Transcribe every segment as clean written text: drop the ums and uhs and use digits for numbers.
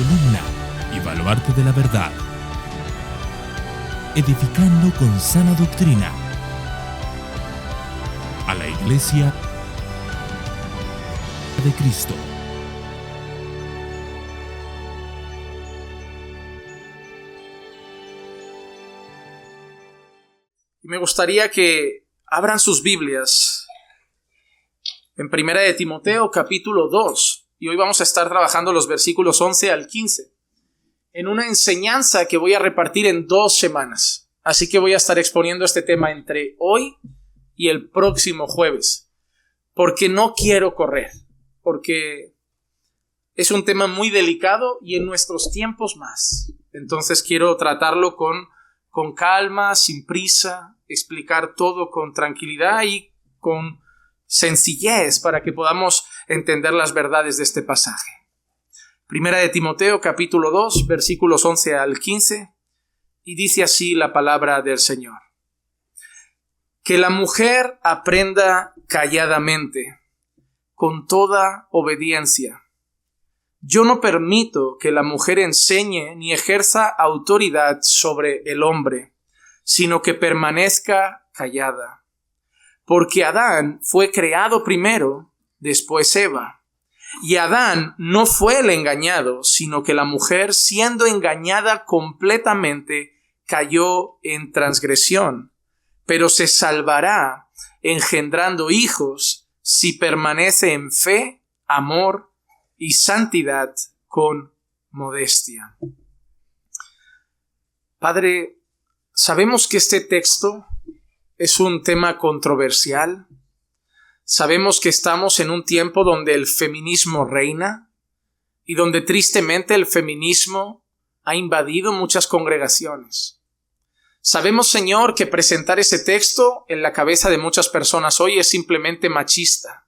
columna y baluarte de la verdad, edificando con sana doctrina a la Iglesia de Cristo. Me gustaría que abran sus Biblias en Primera de Timoteo, capítulo 2. Y hoy vamos a estar trabajando los versículos 11 al 15 en una enseñanza que voy a repartir en 2 semanas. Así que voy a estar exponiendo este tema entre hoy y el próximo jueves. Porque no quiero correr. Porque es un tema muy delicado y en nuestros tiempos más. Entonces quiero tratarlo con calma, sin prisa, explicar todo con tranquilidad y con sencillez para que podamos entender las verdades de este pasaje. Primera de Timoteo, capítulo 2, versículos 11 al 15, y dice así la palabra del Señor. Que la mujer aprenda calladamente, con toda obediencia. Yo no permito que la mujer enseñe ni ejerza autoridad sobre el hombre, sino que permanezca callada. Porque Adán fue creado primero, después Eva. Y Adán no fue el engañado, sino que la mujer, siendo engañada completamente, cayó en transgresión. Pero se salvará engendrando hijos si permanece en fe, amor y santidad con modestia. Padre, sabemos que este texto es un tema controversial. Sabemos que estamos en un tiempo donde el feminismo reina y donde tristemente el feminismo ha invadido muchas congregaciones. Sabemos, Señor, que presentar ese texto en la cabeza de muchas personas hoy es simplemente machista.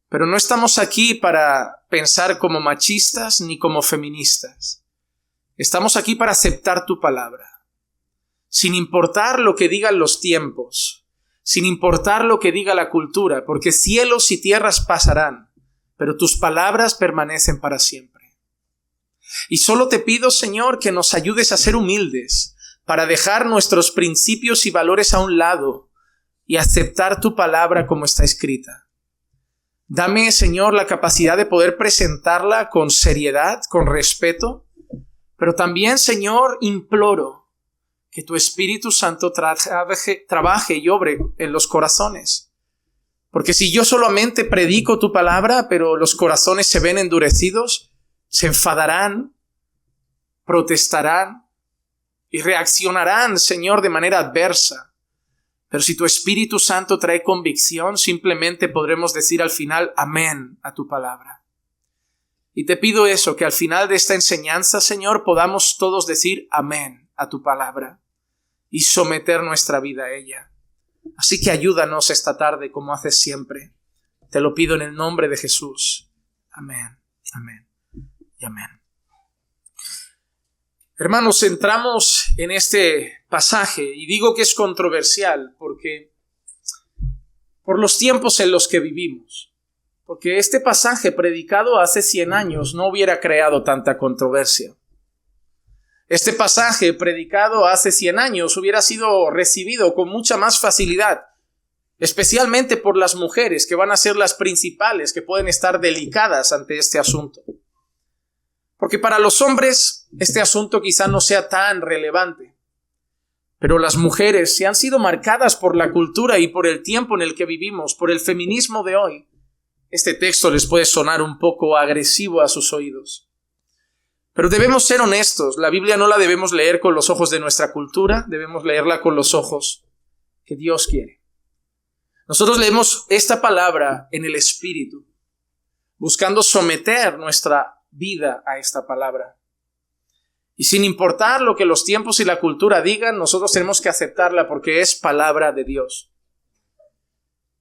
Pero no estamos aquí para pensar como machistas ni como feministas. Estamos aquí para aceptar tu palabra. Sin importar lo que digan los tiempos, sin importar lo que diga la cultura, porque cielos y tierras pasarán, pero tus palabras permanecen para siempre. Y solo te pido, Señor, que nos ayudes a ser humildes, para dejar nuestros principios y valores a un lado y aceptar tu palabra como está escrita. Dame, Señor, la capacidad de poder presentarla con seriedad, con respeto, pero también, Señor, imploro que tu Espíritu Santo trabaje y obre en los corazones. Porque si yo solamente predico tu palabra, pero los corazones se ven endurecidos, se enfadarán, protestarán y reaccionarán, Señor, de manera adversa. Pero si tu Espíritu Santo trae convicción, simplemente podremos decir al final amén a tu palabra. Y te pido eso, que al final de esta enseñanza, Señor, podamos todos decir amén a tu palabra y someter nuestra vida a ella. Así que ayúdanos esta tarde como haces siempre. Te lo pido en el nombre de Jesús. Amén, amén y amén. Hermanos, entramos en este pasaje y digo que es controversial porque por los tiempos en los que vivimos. Porque este pasaje predicado hace 100 años no hubiera creado tanta controversia. Este pasaje predicado hace 100 años hubiera sido recibido con mucha más facilidad, especialmente por las mujeres que van a ser las principales que pueden estar delicadas ante este asunto. Porque para los hombres este asunto quizá no sea tan relevante. Pero las mujeres, si han sido marcadas por la cultura y por el tiempo en el que vivimos, por el feminismo de hoy, este texto les puede sonar un poco agresivo a sus oídos. Pero debemos ser honestos, la Biblia no la debemos leer con los ojos de nuestra cultura, debemos leerla con los ojos que Dios quiere. Nosotros leemos esta palabra en el Espíritu, buscando someter nuestra vida a esta palabra. Y sin importar lo que los tiempos y la cultura digan, nosotros tenemos que aceptarla porque es palabra de Dios.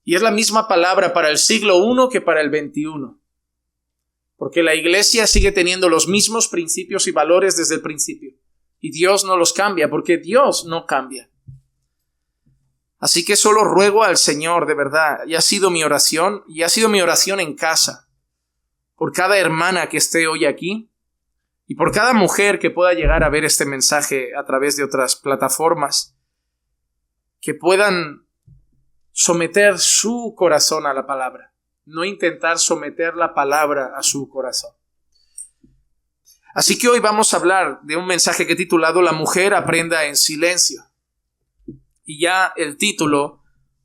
Y es la misma palabra para el siglo I que para el XXI. Porque la iglesia sigue teniendo los mismos principios y valores desde el principio. Y Dios no los cambia, porque Dios no cambia. Así que solo ruego al Señor, de verdad, y ha sido mi oración en casa, por cada hermana que esté hoy aquí, Y por cada mujer que pueda llegar a ver este mensaje a través de otras plataformas, que puedan someter su corazón a la palabra, no intentar someter la palabra a su corazón. Así que hoy vamos a hablar de un mensaje que he titulado La mujer aprenda en silencio. Y ya el título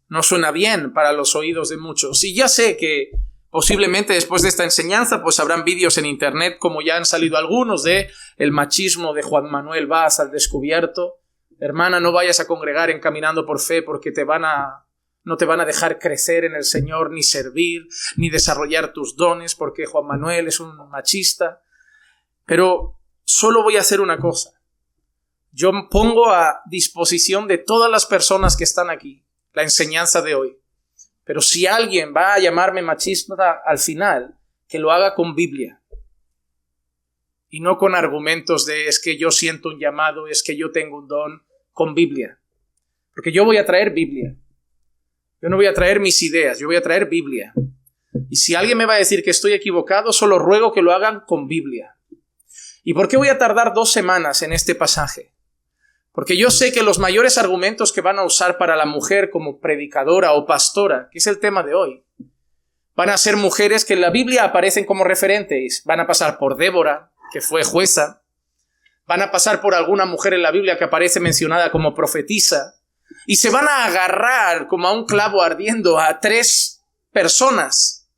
no suena bien para los oídos de muchos. Y ya sé que posiblemente después de esta enseñanza pues habrán vídeos en internet, como ya han salido algunos, de el machismo de Juan Manuel Vaz al descubierto. Hermana, no vayas a congregar en Caminando por Fe porque no te van a dejar crecer en el Señor, ni servir, ni desarrollar tus dones, porque Juan Manuel es un machista. Pero solo voy a hacer una cosa. Yo pongo a disposición de todas las personas que están aquí la enseñanza de hoy. Pero si alguien va a llamarme machista al final, que lo haga con Biblia. Y no con argumentos de es que yo siento un llamado, es que yo tengo un don, con Biblia. Porque yo voy a traer Biblia. Yo no voy a traer mis ideas, yo voy a traer Biblia. Y si alguien me va a decir que estoy equivocado, solo ruego que lo hagan con Biblia. ¿Y por qué voy a tardar 2 semanas en este pasaje? Porque yo sé que los mayores argumentos que van a usar para la mujer como predicadora o pastora, que es el tema de hoy, van a ser mujeres que en la Biblia aparecen como referentes. Van a pasar por Débora, que fue jueza. Van a pasar por alguna mujer en la Biblia que aparece mencionada como profetisa. Y se van a agarrar como a un clavo ardiendo a 3 personas.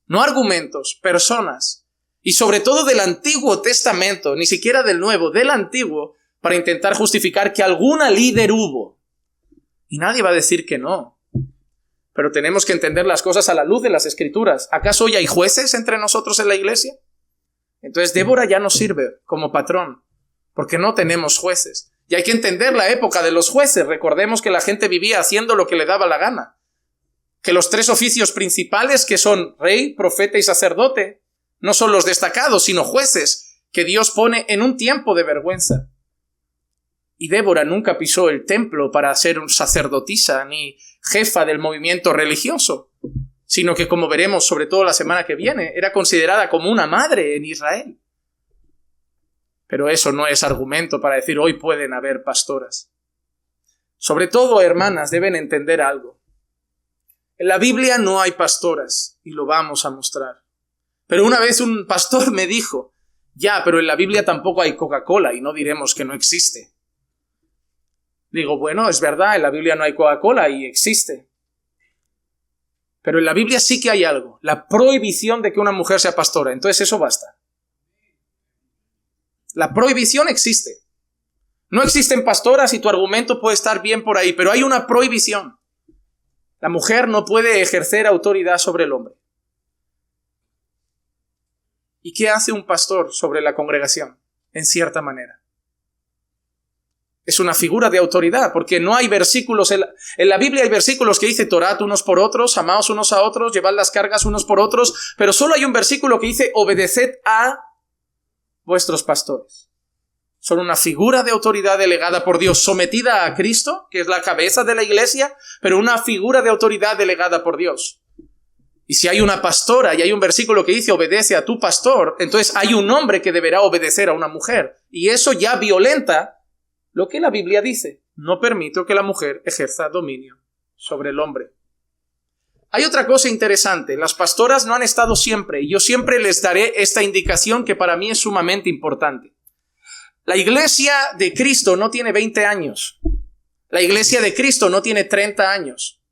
No argumentos, personas. Y sobre todo del Antiguo Testamento, ni siquiera del Nuevo, del Antiguo, para intentar justificar que alguna líder hubo. Y nadie va a decir que no. Pero tenemos que entender las cosas a la luz de las Escrituras. ¿Acaso hoy hay jueces entre nosotros en la iglesia? Entonces Débora ya no sirve como patrón, porque no tenemos jueces. Y hay que entender la época de los jueces. Recordemos que la gente vivía haciendo lo que le daba la gana. Que los 3 oficios principales, que son rey, profeta y sacerdote, no son los destacados, sino jueces que Dios pone en un tiempo de vergüenza. Y Débora nunca pisó el templo para ser un sacerdotisa ni jefa del movimiento religioso, sino que, como veremos sobre todo la semana que viene, era considerada como una madre en Israel. Pero eso no es argumento para decir hoy pueden haber pastoras. Sobre todo, hermanas, deben entender algo. En la Biblia no hay pastoras, y lo vamos a mostrar. Pero una vez un pastor me dijo, ya, pero en la Biblia tampoco hay Coca-Cola y no diremos que no existe. Digo, bueno, es verdad, en la Biblia no hay Coca-Cola y existe. Pero en la Biblia sí que hay algo, la prohibición de que una mujer sea pastora. Entonces eso basta. La prohibición existe. No existen pastoras y tu argumento puede estar bien por ahí, pero hay una prohibición. La mujer no puede ejercer autoridad sobre el hombre. ¿Y qué hace un pastor sobre la congregación? En cierta manera. Es una figura de autoridad, porque no hay versículos. En la Biblia hay versículos que dice Torad unos por otros, amaos unos a otros, llevad las cargas unos por otros, pero solo hay un versículo que dice obedeced a vuestros pastores. Son una figura de autoridad delegada por Dios, sometida a Cristo, que es la cabeza de la iglesia, pero una figura de autoridad delegada por Dios. Y si hay una pastora y hay un versículo que dice obedece a tu pastor, entonces hay un hombre que deberá obedecer a una mujer. Y eso ya violenta lo que la Biblia dice. No permito que la mujer ejerza dominio sobre el hombre. Hay otra cosa interesante. Las pastoras no han estado siempre, y yo siempre les daré esta indicación que para mí es sumamente importante. La iglesia de Cristo no tiene 20 años. La iglesia de Cristo no tiene 30 años.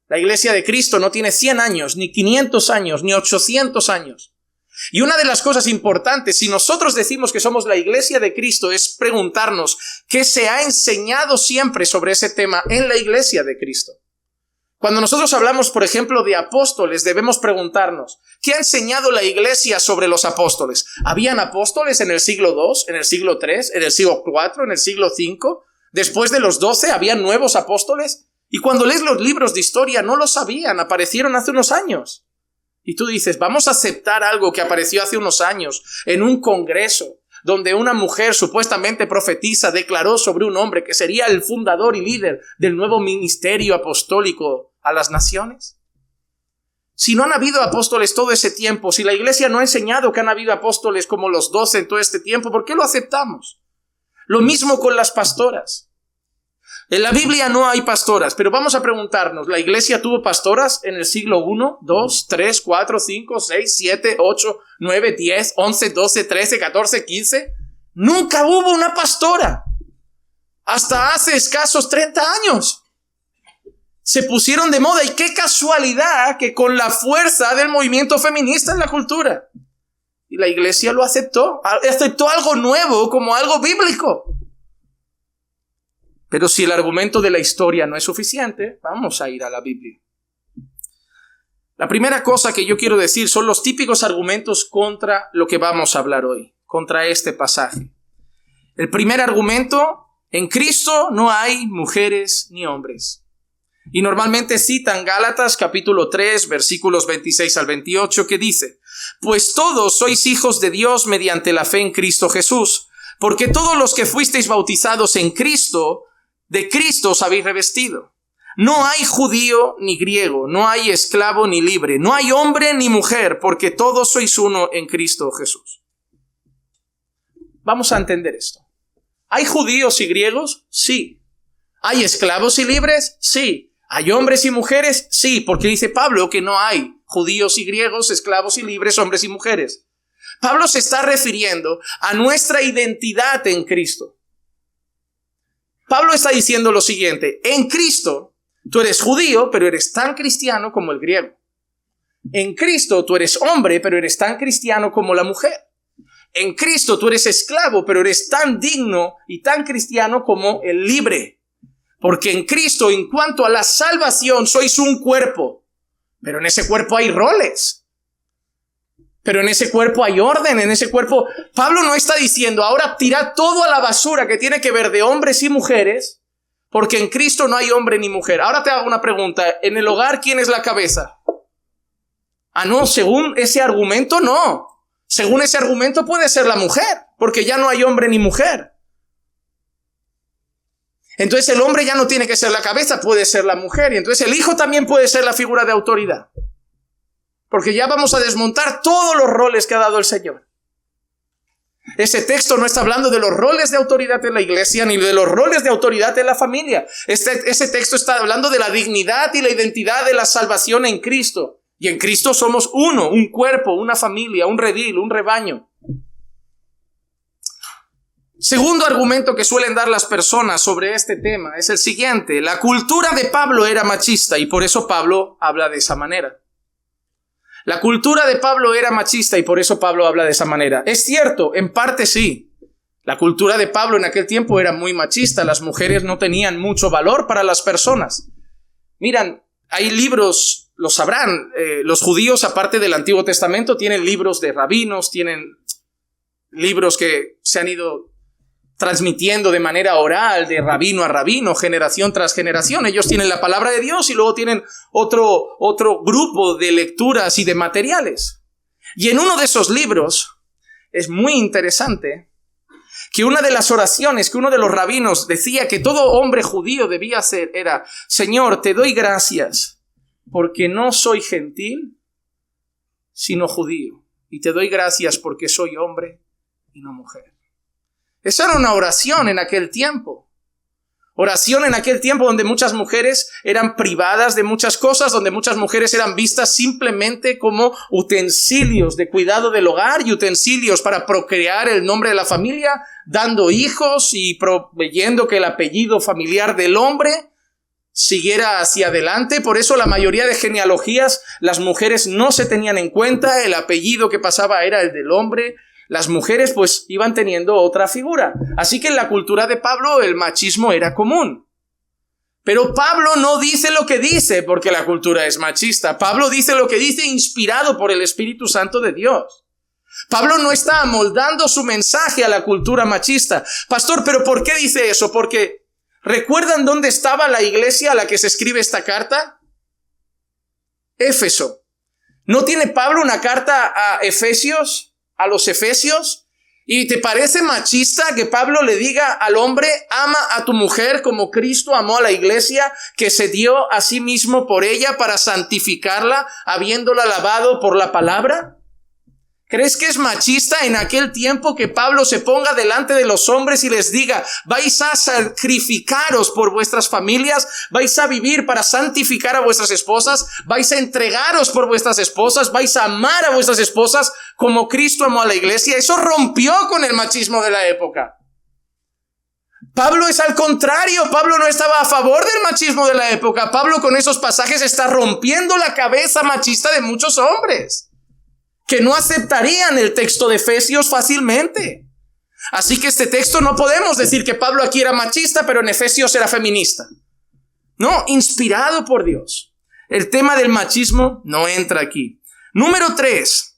La iglesia de Cristo no tiene 100 años, ni 500 años, ni 800 años. Y una de las cosas importantes, si nosotros decimos que somos la iglesia de Cristo, es preguntarnos qué se ha enseñado siempre sobre ese tema en la iglesia de Cristo. Cuando nosotros hablamos, por ejemplo, de apóstoles, debemos preguntarnos, ¿qué ha enseñado la iglesia sobre los apóstoles? ¿Habían apóstoles en el siglo II, en el siglo III, en el siglo IV, en el siglo V? ¿Después de los 12 habían nuevos apóstoles? Y cuando lees los libros de historia no lo sabían, aparecieron hace unos años. Y tú dices, vamos a aceptar algo que apareció hace unos años en un congreso, donde una mujer supuestamente profetisa declaró sobre un hombre que sería el fundador y líder del nuevo ministerio apostólico a las naciones. Si no han habido apóstoles todo ese tiempo, si la iglesia no ha enseñado que han habido apóstoles como los 12 en todo este tiempo, ¿por qué lo aceptamos? Lo mismo con las pastoras. En la Biblia no hay pastoras, pero vamos a preguntarnos, ¿la iglesia tuvo pastoras en el siglo 1, 2, 3, 4, 5, 6, 7, 8, 9, 10, 11, 12, 13, 14, 15? Nunca hubo una pastora. Hasta hace escasos 30 años. Se pusieron de moda, y qué casualidad que con la fuerza del movimiento feminista en la cultura. Y la iglesia lo aceptó algo nuevo como algo bíblico. Pero si el argumento de la historia no es suficiente, vamos a ir a la Biblia. La primera cosa que yo quiero decir son los típicos argumentos contra lo que vamos a hablar hoy, contra este pasaje. El primer argumento: en Cristo no hay mujeres ni hombres. Y normalmente citan Gálatas capítulo 3, versículos 26 al 28, que dice: pues todos sois hijos de Dios mediante la fe en Cristo Jesús, porque todos los que fuisteis bautizados en Cristo, de Cristo os habéis revestido. No hay judío ni griego, no hay esclavo ni libre, no hay hombre ni mujer, porque todos sois uno en Cristo Jesús. Vamos a entender esto. ¿Hay judíos y griegos? Sí. ¿Hay esclavos y libres? Sí. ¿Hay hombres y mujeres? Sí, porque dice Pablo que no hay judíos y griegos, esclavos y libres, hombres y mujeres. Pablo se está refiriendo a nuestra identidad en Cristo. Pablo está diciendo lo siguiente: en Cristo tú eres judío, pero eres tan cristiano como el griego. En Cristo tú eres hombre, pero eres tan cristiano como la mujer. En Cristo tú eres esclavo, pero eres tan digno y tan cristiano como el libre. Porque en Cristo, en cuanto a la salvación, sois un cuerpo, pero en ese cuerpo hay roles. Pero en ese cuerpo hay orden, en ese cuerpo... Pablo no está diciendo, ahora tirad todo a la basura que tiene que ver de hombres y mujeres, porque en Cristo no hay hombre ni mujer. Ahora te hago una pregunta: ¿en el hogar quién es la cabeza? Ah, no, según ese argumento no. Según ese argumento puede ser la mujer, porque ya no hay hombre ni mujer. Entonces el hombre ya no tiene que ser la cabeza, puede ser la mujer. Y entonces el hijo también puede ser la figura de autoridad. Porque ya vamos a desmontar todos los roles que ha dado el Señor. Ese texto no está hablando de los roles de autoridad en la iglesia, ni de los roles de autoridad en la familia. Ese texto está hablando de la dignidad y la identidad de la salvación en Cristo. Y en Cristo somos uno, un cuerpo, una familia, un redil, un rebaño. Segundo argumento que suelen dar las personas sobre este tema es el siguiente: la cultura de Pablo era machista y por eso Pablo habla de esa manera. La cultura de Pablo era machista y por eso Pablo habla de esa manera. Es cierto, en parte sí. La cultura de Pablo en aquel tiempo era muy machista. Las mujeres no tenían mucho valor para las personas. Miran, hay libros, lo sabrán, los judíos, aparte del Antiguo Testamento, tienen libros de rabinos, tienen libros que se han ido transmitiendo de manera oral, de rabino a rabino, generación tras generación. Ellos tienen la palabra de Dios y luego tienen otro grupo de lecturas y de materiales. Y en uno de esos libros es muy interesante que una de las oraciones que uno de los rabinos decía que todo hombre judío debía hacer era: Señor, te doy gracias porque no soy gentil, sino judío. Y te doy gracias porque soy hombre y no mujer. Esa era una oración en aquel tiempo. Oración en aquel tiempo donde muchas mujeres eran privadas de muchas cosas, donde muchas mujeres eran vistas simplemente como utensilios de cuidado del hogar y utensilios para procrear el nombre de la familia, dando hijos y proveyendo que el apellido familiar del hombre siguiera hacia adelante. Por eso la mayoría de genealogías las mujeres no se tenían en cuenta, el apellido que pasaba era el del hombre. Las mujeres pues iban teniendo otra figura. Así que en la cultura de Pablo el machismo era común. Pero Pablo no dice lo que dice porque la cultura es machista. Pablo dice lo que dice inspirado por el Espíritu Santo de Dios. Pablo no está amoldando su mensaje a la cultura machista. Pastor, ¿pero por qué dice eso? Porque ¿recuerdan dónde estaba la iglesia a la que se escribe esta carta? Éfeso. ¿No tiene Pablo una carta a Efesios? A los Efesios, ¿Y te parece machista que Pablo le diga al hombre, ama a tu mujer como Cristo amó a la iglesia, que se dio a sí mismo por ella para santificarla, habiéndola lavado por la palabra? ¿Crees que es machista en aquel tiempo que Pablo se ponga delante de los hombres y les diga, vais a sacrificaros por vuestras familias, vais a vivir para santificar a vuestras esposas, vais a entregaros por vuestras esposas, vais a amar a vuestras esposas como Cristo amó a la iglesia? Eso rompió con el machismo de la época. Pablo es al contrario. Pablo no estaba a favor del machismo de la época. Pablo con esos pasajes está rompiendo la cabeza machista de muchos hombres que no aceptarían el texto de Efesios fácilmente. Así que este texto no podemos decir que Pablo aquí era machista, pero en Efesios era feminista. No, inspirado por Dios. El tema del machismo no entra aquí. Número 3.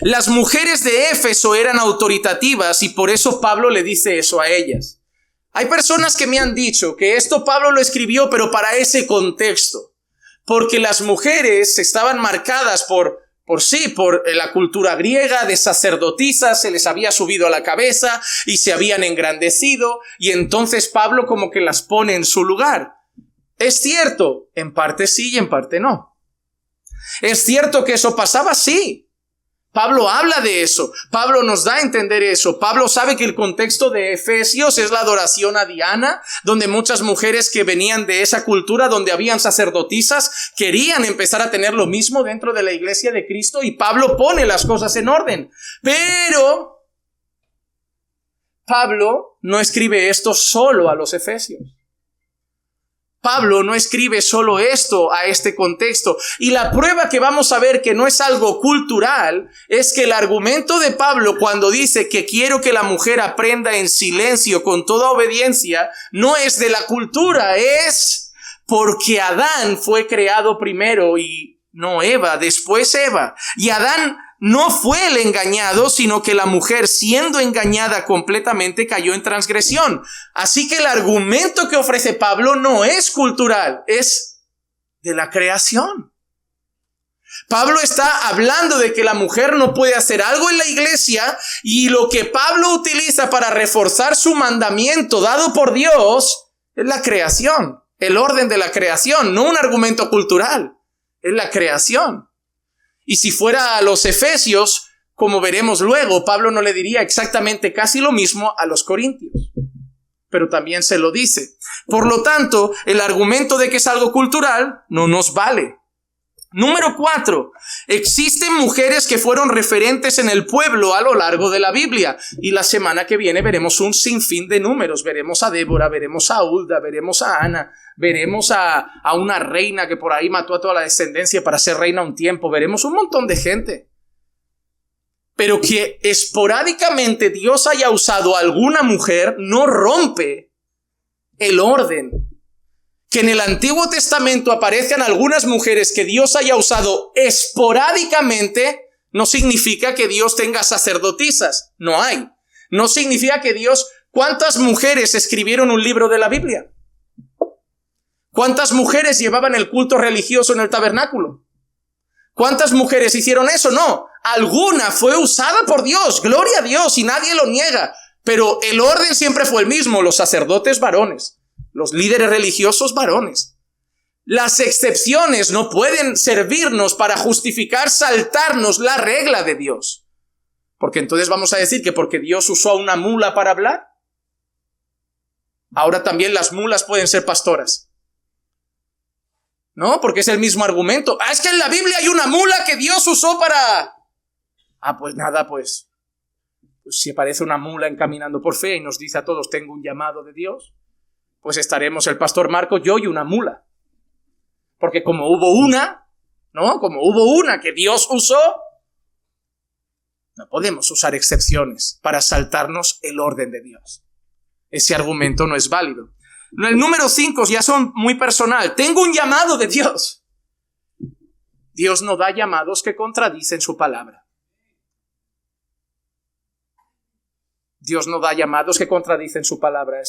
Las mujeres de Éfeso eran autoritativas y por eso Pablo le dice eso a ellas. Hay personas que me han dicho que esto Pablo lo escribió, pero para ese contexto. Porque las mujeres estaban marcadas por la cultura griega de sacerdotisas, se les había subido a la cabeza y se habían engrandecido, y entonces Pablo como que las pone en su lugar. Es cierto, en parte sí y en parte no. Es cierto que eso pasaba, sí. Pablo habla de eso. Pablo nos da a entender eso. Pablo sabe que el contexto de Efesios es la adoración a Diana, donde muchas mujeres que venían de esa cultura, donde habían sacerdotisas, querían empezar a tener lo mismo dentro de la iglesia de Cristo, y Pablo pone las cosas en orden. Pero Pablo no escribe esto solo a los efesios. Pablo no escribe solo esto a este contexto. Y la prueba que vamos a ver que no es algo cultural es que el argumento de Pablo cuando dice que quiero que la mujer aprenda en silencio con toda obediencia no es de la cultura, es porque Adán fue creado primero y no Eva, después Eva. Y Adán no fue el engañado, sino que la mujer, siendo engañada completamente, cayó en transgresión. Así que el argumento que ofrece Pablo no es cultural, es de la creación. Pablo está hablando de que la mujer no puede hacer algo en la iglesia, y lo que Pablo utiliza para reforzar su mandamiento dado por Dios es la creación, el orden de la creación, no un argumento cultural, es la creación. Y si fuera a los efesios, como veremos luego, Pablo no le diría exactamente casi lo mismo a los corintios, pero también se lo dice. Por lo tanto, el argumento de que es algo cultural no nos vale. Número 4. Existen mujeres que fueron referentes en el pueblo a lo largo de la Biblia. Y la semana que viene veremos un sinfín de números. Veremos a Débora, veremos a Hulda, veremos a Ana, veremos a una reina que por ahí mató a toda la descendencia para ser reina un tiempo. Veremos un montón de gente. Pero que esporádicamente Dios haya usado a alguna mujer no rompe el orden. Que en el Antiguo Testamento aparezcan algunas mujeres que Dios haya usado esporádicamente no significa que Dios tenga sacerdotisas. No hay. No significa que Dios... ¿Cuántas mujeres escribieron un libro de la Biblia? ¿Cuántas mujeres llevaban el culto religioso en el tabernáculo? ¿Cuántas mujeres hicieron eso? No. Alguna fue usada por Dios. Gloria a Dios, y nadie lo niega. Pero el orden siempre fue el mismo. Los sacerdotes varones. Los líderes religiosos varones. Las excepciones no pueden servirnos para justificar saltarnos la regla de Dios. Porque entonces vamos a decir que porque Dios usó a una mula para hablar, ahora también las mulas pueden ser pastoras. No, porque es el mismo argumento. Es que en la Biblia hay una mula que Dios usó para... pues nada, pues si aparece una mula encaminando por fe y nos dice a todos, tengo un llamado de Dios, pues estaremos el pastor Marco, yo y una mula. Porque como hubo una, ¿no? Como hubo una que Dios usó, no podemos usar excepciones para saltarnos el orden de Dios. Ese argumento no es válido. El número 5 ya son muy personal. Tengo un llamado de Dios. Dios no da llamados que contradicen su palabra. Dios no da llamados que contradicen su palabra.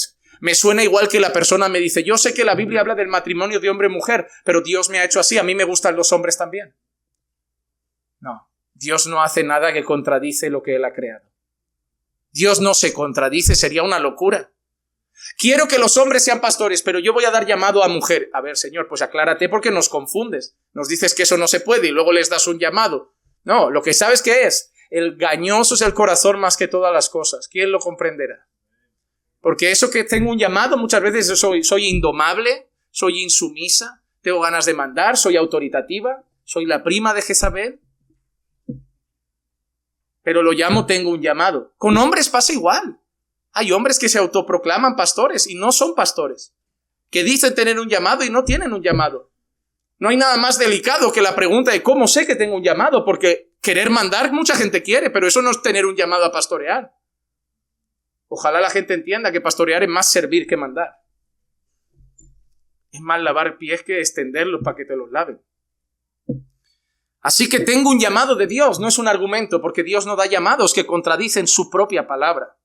Me suena igual que la persona me dice, yo sé que la Biblia habla del matrimonio de hombre y mujer, pero Dios me ha hecho así, a mí me gustan los hombres también. No, Dios no hace nada que contradice lo que Él ha creado. Dios no se contradice, sería una locura. Quiero que los hombres sean pastores, pero yo voy a dar llamado a mujer. A ver, Señor, pues aclárate porque nos confundes. Nos dices que eso no se puede y luego les das un llamado. No, lo que sabes que es, el engañoso es el corazón más que todas las cosas. ¿Quién lo comprenderá? Porque eso que tengo un llamado, muchas veces soy indomable, soy insumisa, tengo ganas de mandar, soy autoritativa, soy la prima de Jezabel. Pero lo llamo tengo un llamado. Con hombres pasa igual. Hay hombres que se autoproclaman pastores y no son pastores, que dicen tener un llamado y no tienen un llamado. No hay nada más delicado que la pregunta de cómo sé que tengo un llamado, porque querer mandar mucha gente quiere, pero eso no es tener un llamado a pastorear. Ojalá la gente entienda que pastorear es más servir que mandar. Es más lavar pies que extenderlos para que te los laven. Así que tengo un llamado de Dios, no es un argumento, porque Dios no da llamados que contradicen su propia palabra.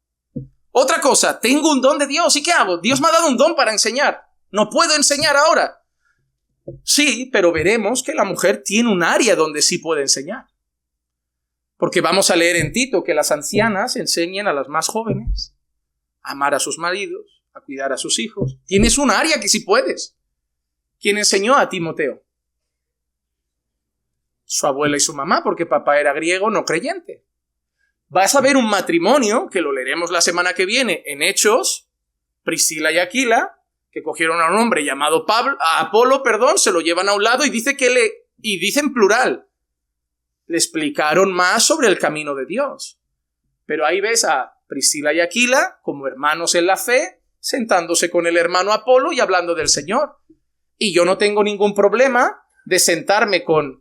Otra cosa, tengo un don de Dios, ¿y qué hago? Dios me ha dado un don para enseñar. ¿No puedo enseñar ahora? Sí, pero veremos que la mujer tiene un área donde sí puede enseñar. Porque vamos a leer en Tito que las ancianas enseñen a las más jóvenes a amar a sus maridos, a cuidar a sus hijos. Tienes un área que sí puedes. ¿Quién enseñó a Timoteo? Su abuela y su mamá, porque papá era griego no creyente. Vas a ver un matrimonio, que lo leeremos la semana que viene, en Hechos, Priscila y Aquila, que cogieron a un hombre llamado Apolo, se lo llevan a un lado y dice en plural, le explicaron más sobre el camino de Dios. Pero ahí ves a Priscila y Aquila, como hermanos en la fe, sentándose con el hermano Apolo y hablando del Señor. Y yo no tengo ningún problema de sentarme con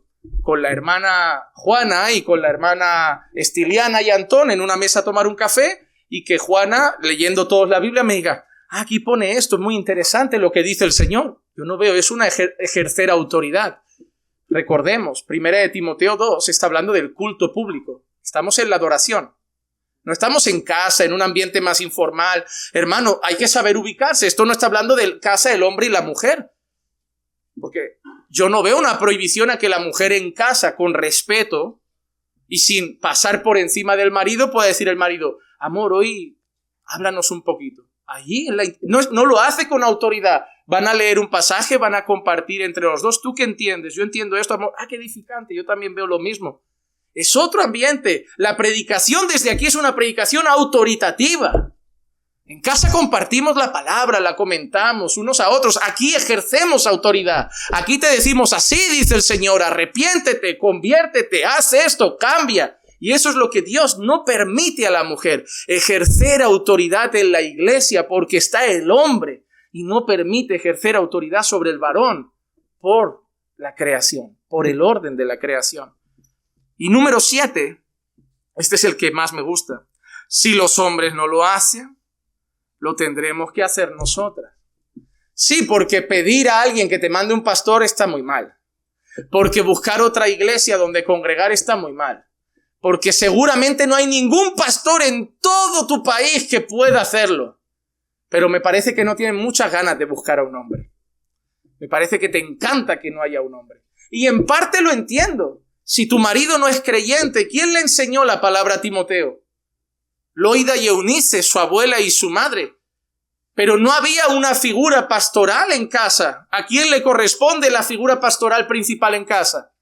la hermana Juana y con la hermana Estiliana y Antón en una mesa a tomar un café y que Juana, leyendo todos la Biblia, me diga, aquí pone esto, es muy interesante lo que dice el Señor. Yo no veo, es una ejercer autoridad. Recordemos, 1 de Timoteo 2 está hablando del culto público. Estamos en la adoración. No estamos en casa, en un ambiente más informal. Hermano, hay que saber ubicarse. Esto no está hablando de casa del hombre y la mujer. Porque yo no veo una prohibición a que la mujer en casa, con respeto y sin pasar por encima del marido, pueda decir el marido, amor, hoy háblanos un poquito. Allí no lo hace con autoridad. Van a leer un pasaje, van a compartir entre los dos. ¿Tú qué entiendes? Yo entiendo esto, amor. Qué edificante, yo también veo lo mismo. Es otro ambiente. La predicación desde aquí es una predicación autoritativa. En casa compartimos la palabra, la comentamos unos a otros. Aquí ejercemos autoridad. Aquí te decimos, así dice el Señor, arrepiéntete, conviértete, haz esto, cambia. Y eso es lo que Dios no permite a la mujer, ejercer autoridad en la iglesia porque está el hombre y no permite ejercer autoridad sobre el varón por la creación, por el orden de la creación. Y número 7, este es el que más me gusta. Si los hombres no lo hacen, lo tendremos que hacer nosotras. Sí, porque pedir a alguien que te mande un pastor está muy mal. Porque buscar otra iglesia donde congregar está muy mal. Porque seguramente no hay ningún pastor en todo tu país que pueda hacerlo. Pero me parece que no tienen muchas ganas de buscar a un hombre. Me parece que te encanta que no haya un hombre. Y en parte lo entiendo. Si tu marido no es creyente, ¿quién le enseñó la palabra a Timoteo? Loida y Eunice, su abuela y su madre. Pero no había una figura pastoral en casa. ¿A quién le corresponde la figura pastoral principal en casa?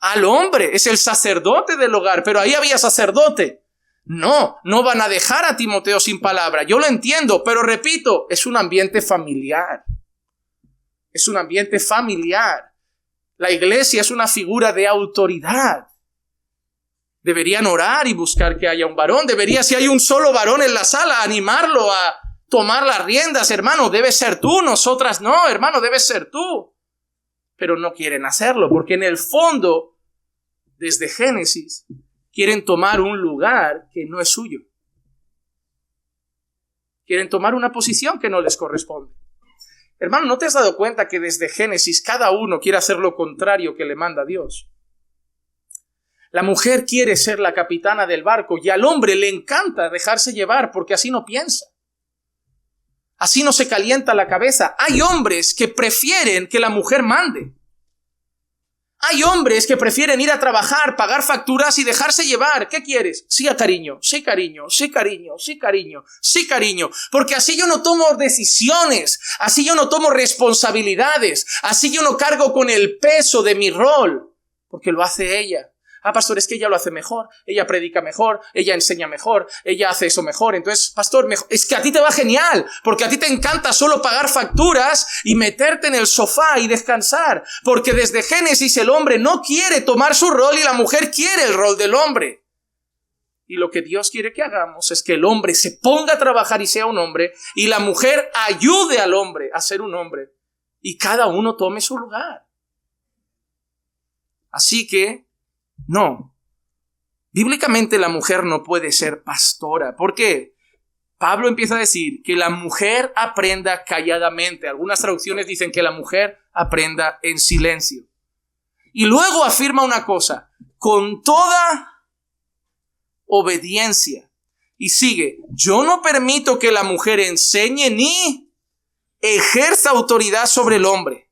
Al hombre, es el sacerdote del hogar, pero ahí había sacerdote. No van a dejar a Timoteo sin palabra. Yo lo entiendo, pero repito, es un ambiente familiar. Es un ambiente familiar. La iglesia es una figura de autoridad. Deberían orar y buscar que haya un varón. Si hay un solo varón en la sala, animarlo a tomar las riendas. Hermano, debe ser tú, nosotras no. Hermano, debe ser tú. Pero no quieren hacerlo porque en el fondo, desde Génesis, quieren tomar un lugar que no es suyo. Quieren tomar una posición que no les corresponde. Hermano, ¿no te has dado cuenta que desde Génesis cada uno quiere hacer lo contrario que le manda Dios? La mujer quiere ser la capitana del barco y al hombre le encanta dejarse llevar porque así no piensa. Así no se calienta la cabeza. Hay hombres que prefieren que la mujer mande. Hay hombres que prefieren ir a trabajar, pagar facturas y dejarse llevar. ¿Qué quieres? Sí, cariño, sí, cariño, sí, cariño, sí, cariño, sí, cariño. Porque así yo no tomo decisiones, así yo no tomo responsabilidades, así yo no cargo con el peso de mi rol, porque lo hace ella. Pastor, es que ella lo hace mejor, ella predica mejor, ella enseña mejor, ella hace eso mejor. Entonces, pastor, es que a ti te va genial, porque a ti te encanta solo pagar facturas y meterte en el sofá y descansar, porque desde Génesis el hombre no quiere tomar su rol y la mujer quiere el rol del hombre. Y lo que Dios quiere que hagamos es que el hombre se ponga a trabajar y sea un hombre, y la mujer ayude al hombre a ser un hombre, y cada uno tome su lugar. Así que, no, bíblicamente la mujer no puede ser pastora. ¿Por qué? Pablo empieza a decir que la mujer aprenda calladamente. Algunas traducciones dicen que la mujer aprenda en silencio. Y luego afirma una cosa, con toda obediencia. Y sigue, yo no permito que la mujer enseñe ni ejerza autoridad sobre el hombre,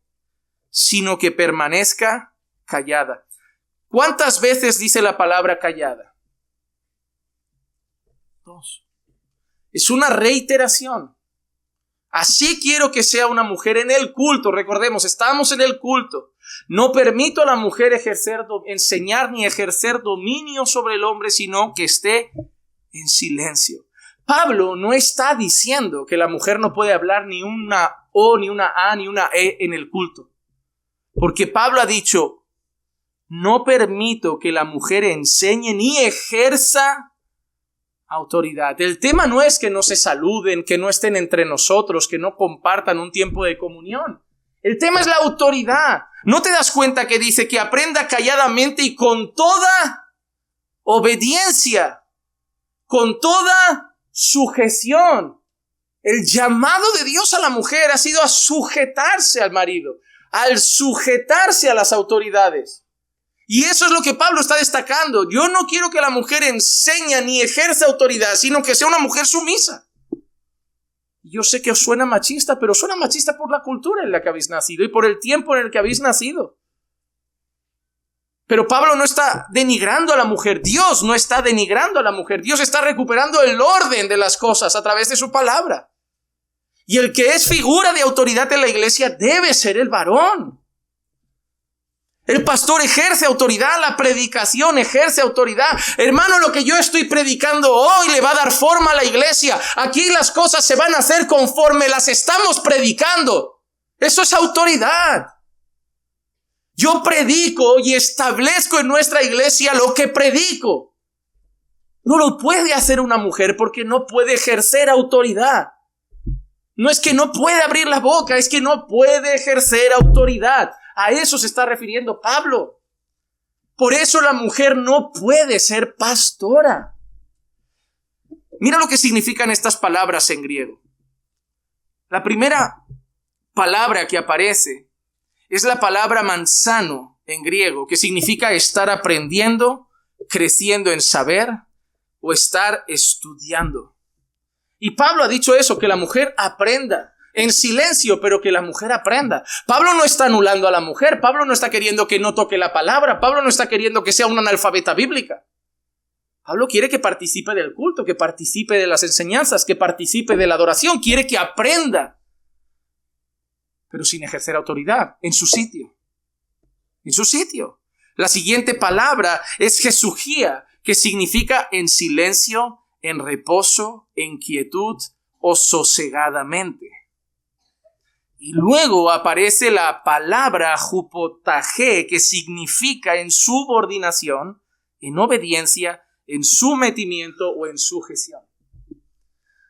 sino que permanezca callada. ¿Cuántas veces dice la palabra callada? 2. Es una reiteración. Así quiero que sea una mujer en el culto. Recordemos, estamos en el culto. No permito a la mujer enseñar ni ejercer dominio sobre el hombre, sino que esté en silencio. Pablo no está diciendo que la mujer no puede hablar ni una O, ni una A, ni una E en el culto. Porque Pablo ha dicho, no permito que la mujer enseñe ni ejerza autoridad. El tema no es que no se saluden, que no estén entre nosotros, que no compartan un tiempo de comunión. El tema es la autoridad. ¿No te das cuenta que dice que aprenda calladamente y con toda obediencia, con toda sujeción? El llamado de Dios a la mujer ha sido a sujetarse al marido, al sujetarse a las autoridades. Y eso es lo que Pablo está destacando. Yo no quiero que la mujer enseñe ni ejerza autoridad, sino que sea una mujer sumisa. Yo sé que os suena machista, pero suena machista por la cultura en la que habéis nacido y por el tiempo en el que habéis nacido. Pero Pablo no está denigrando a la mujer. Dios no está denigrando a la mujer. Dios está recuperando el orden de las cosas a través de su palabra. Y el que es figura de autoridad en la iglesia debe ser el varón. El pastor ejerce autoridad, la predicación ejerce autoridad. Hermano, lo que yo estoy predicando hoy le va a dar forma a la iglesia. Aquí las cosas se van a hacer conforme las estamos predicando. Eso es autoridad. Yo predico y establezco en nuestra iglesia lo que predico. No lo puede hacer una mujer porque no puede ejercer autoridad. No es que no puede abrir la boca, es que no puede ejercer autoridad. A eso se está refiriendo Pablo. Por eso la mujer no puede ser pastora. Mira lo que significan estas palabras en griego. La primera palabra que aparece es la palabra mansano en griego, que significa estar aprendiendo, creciendo en saber o estar estudiando. Y Pablo ha dicho eso, que la mujer aprenda. En silencio, pero que la mujer aprenda. Pablo no está anulando a la mujer. Pablo no está queriendo que no toque la palabra. Pablo no está queriendo que sea una analfabeta bíblica. Pablo quiere que participe del culto, que participe de las enseñanzas, que participe de la adoración. Quiere que aprenda, pero sin ejercer autoridad, en su sitio. En su sitio. La siguiente palabra es jesugía, que significa en silencio, en reposo, en quietud o sosegadamente. Y luego aparece la palabra hupotaje, que significa en subordinación, en obediencia, en sometimiento o en sujeción.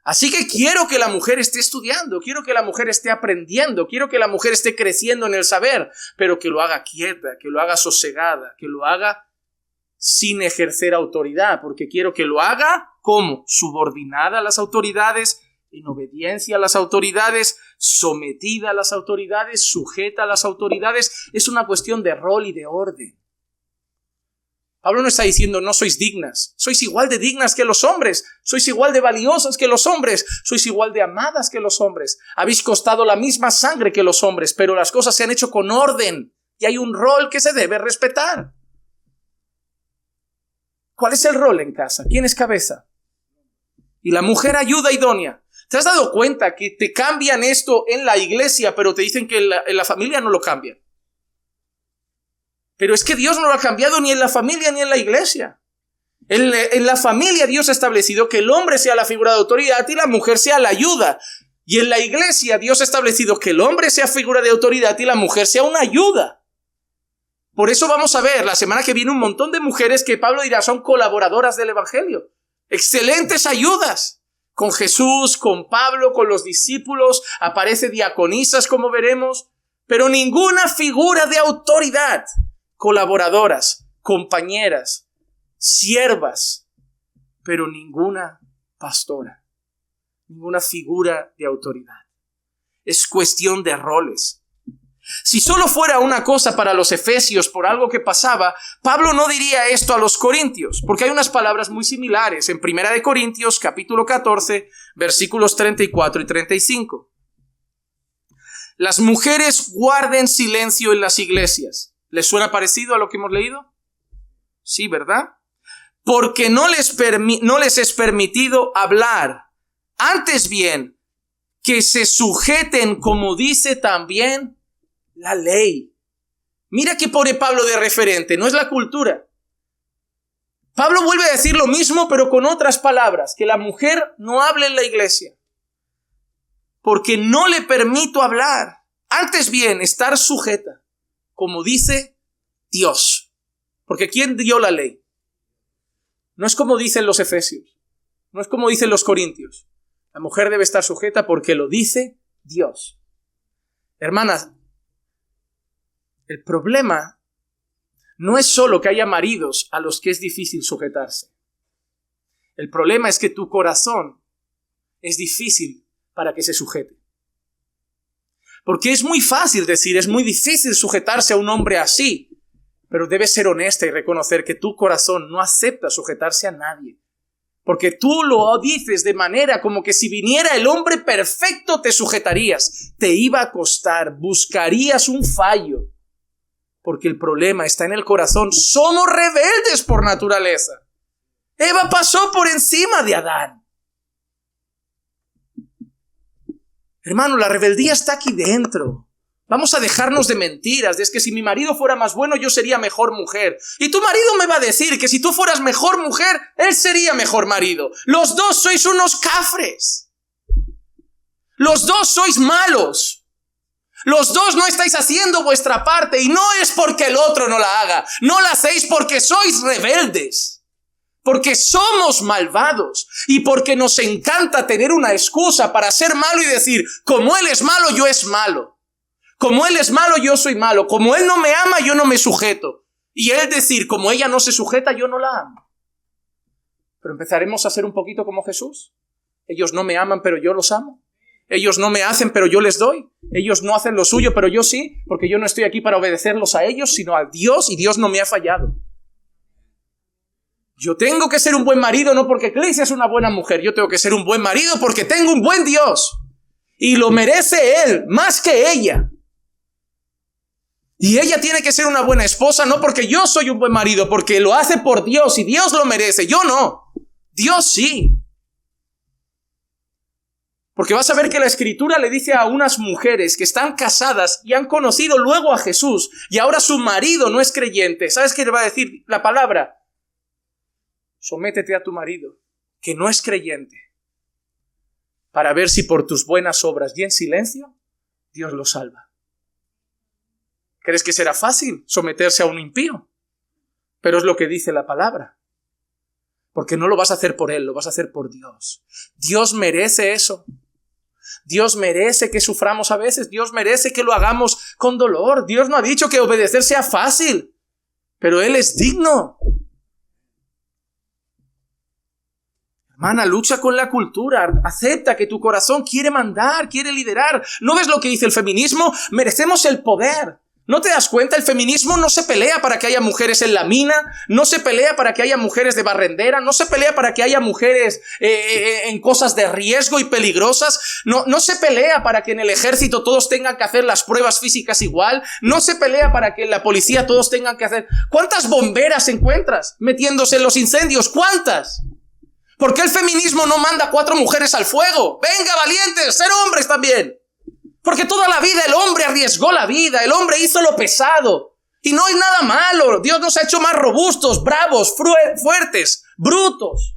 Así que quiero que la mujer esté estudiando, quiero que la mujer esté aprendiendo, quiero que la mujer esté creciendo en el saber, pero que lo haga quieta, que lo haga sosegada, que lo haga sin ejercer autoridad, porque quiero que lo haga como subordinada a las autoridades, en obediencia a las autoridades, sometida a las autoridades, sujeta a las autoridades. Es una cuestión de rol y de orden. Pablo no está diciendo no sois dignas, sois igual de dignas que los hombres, sois igual de valiosas que los hombres, sois igual de amadas que los hombres, habéis costado la misma sangre que los hombres, pero las cosas se han hecho con orden y hay un rol que se debe respetar. ¿Cuál es el rol en casa? ¿Quién es cabeza? Y la mujer ayuda idónea. ¿Te has dado cuenta que te cambian esto en la iglesia, pero te dicen que en la familia no lo cambian? Pero es que Dios no lo ha cambiado ni en la familia ni en la iglesia. En la familia Dios ha establecido que el hombre sea la figura de autoridad y la mujer sea la ayuda. Y en la iglesia Dios ha establecido que el hombre sea figura de autoridad y la mujer sea una ayuda. Por eso vamos a ver la semana que viene un montón de mujeres que Pablo dirá son colaboradoras del evangelio. Excelentes ayudas. Con Jesús, con Pablo, con los discípulos, aparece diaconisas como veremos, pero ninguna figura de autoridad. Colaboradoras, compañeras, siervas, pero ninguna pastora, ninguna figura de autoridad. Es cuestión de roles. Si solo fuera una cosa para los efesios por algo que pasaba, Pablo no diría esto a los corintios, porque hay unas palabras muy similares en 1 Corintios capítulo 14, versículos 34 y 35. Las mujeres guarden silencio en las iglesias. ¿Les suena parecido a lo que hemos leído? Sí, ¿verdad? Porque no les es permitido hablar. Antes bien, que se sujeten como dice también la ley. Mira que pone Pablo de referente, no es la cultura. Pablo vuelve a decir lo mismo, pero con otras palabras, que la mujer no hable en la iglesia. Porque no le permito hablar. Antes bien, estar sujeta, como dice Dios. Porque ¿quién dio la ley? No es como dicen los efesios, no es como dicen los corintios. La mujer debe estar sujeta porque lo dice Dios. Hermanas, el problema no es solo que haya maridos a los que es difícil sujetarse. El problema es que tu corazón es difícil para que se sujete. Porque es muy fácil decir, es muy difícil sujetarse a un hombre así, pero debes ser honesta y reconocer que tu corazón no acepta sujetarse a nadie. Porque tú lo dices de manera como que si viniera el hombre perfecto te sujetarías. Te iba a costar, buscarías un fallo. Porque el problema está en el corazón. Somos rebeldes por naturaleza. Eva pasó por encima de Adán. Hermano, la rebeldía está aquí dentro. Vamos a dejarnos de mentiras. Es que si mi marido fuera más bueno, yo sería mejor mujer. Y tu marido me va a decir que si tú fueras mejor mujer, él sería mejor marido. Los dos sois unos cafres. Los dos sois malos. Los dos no estáis haciendo vuestra parte y no es porque el otro no la haga. No la hacéis porque sois rebeldes. Porque somos malvados y porque nos encanta tener una excusa para ser malo y decir, como él es malo, yo es malo. Como él es malo, yo soy malo. Como él no me ama, yo no me sujeto. Y él decir, como ella no se sujeta, yo no la amo. Pero empezaremos a ser un poquito como Jesús. Ellos no me aman, pero yo los amo. Ellos no me hacen, pero yo les doy. Ellos no hacen lo suyo, pero yo sí, porque yo no estoy aquí para obedecerlos a ellos, sino a Dios, y Dios no me ha fallado. Yo tengo que ser un buen marido, no porque Iglesia es una buena mujer. Yo tengo que ser un buen marido porque tengo un buen Dios. Y lo merece Él, más que ella. Y ella tiene que ser una buena esposa, no porque yo soy un buen marido, porque lo hace por Dios y Dios lo merece. Yo no. Dios sí. Porque vas a ver que la Escritura le dice a unas mujeres que están casadas y han conocido luego a Jesús y ahora su marido no es creyente. ¿Sabes qué le va a decir la palabra? Sométete a tu marido, que no es creyente, para ver si por tus buenas obras y en silencio, Dios lo salva. ¿Crees que será fácil someterse a un impío? Pero es lo que dice la palabra. Porque no lo vas a hacer por él, lo vas a hacer por Dios. Dios merece eso. Dios merece que suframos a veces. Dios merece que lo hagamos con dolor. Dios no ha dicho que obedecer sea fácil, pero Él es digno. Hermana, lucha con la cultura. Acepta que tu corazón quiere mandar, quiere liderar. ¿No ves lo que dice el feminismo? Merecemos el poder. ¿No te das cuenta? El feminismo no se pelea para que haya mujeres en la mina, no se pelea para que haya mujeres de barrendera, no se pelea para que haya mujeres en cosas de riesgo y peligrosas, no se pelea para que en el ejército todos tengan que hacer las pruebas físicas igual, no se pelea para que en la policía todos tengan que hacer... ¿Cuántas bomberas encuentras metiéndose en los incendios? ¿Cuántas? ¿Por qué el feminismo no manda 4 mujeres al fuego? ¡Venga, valientes! ¡Ser hombres también! Porque toda la vida el hombre arriesgó la vida, el hombre hizo lo pesado. Y no hay nada malo. Dios nos ha hecho más robustos, bravos, fuertes, brutos.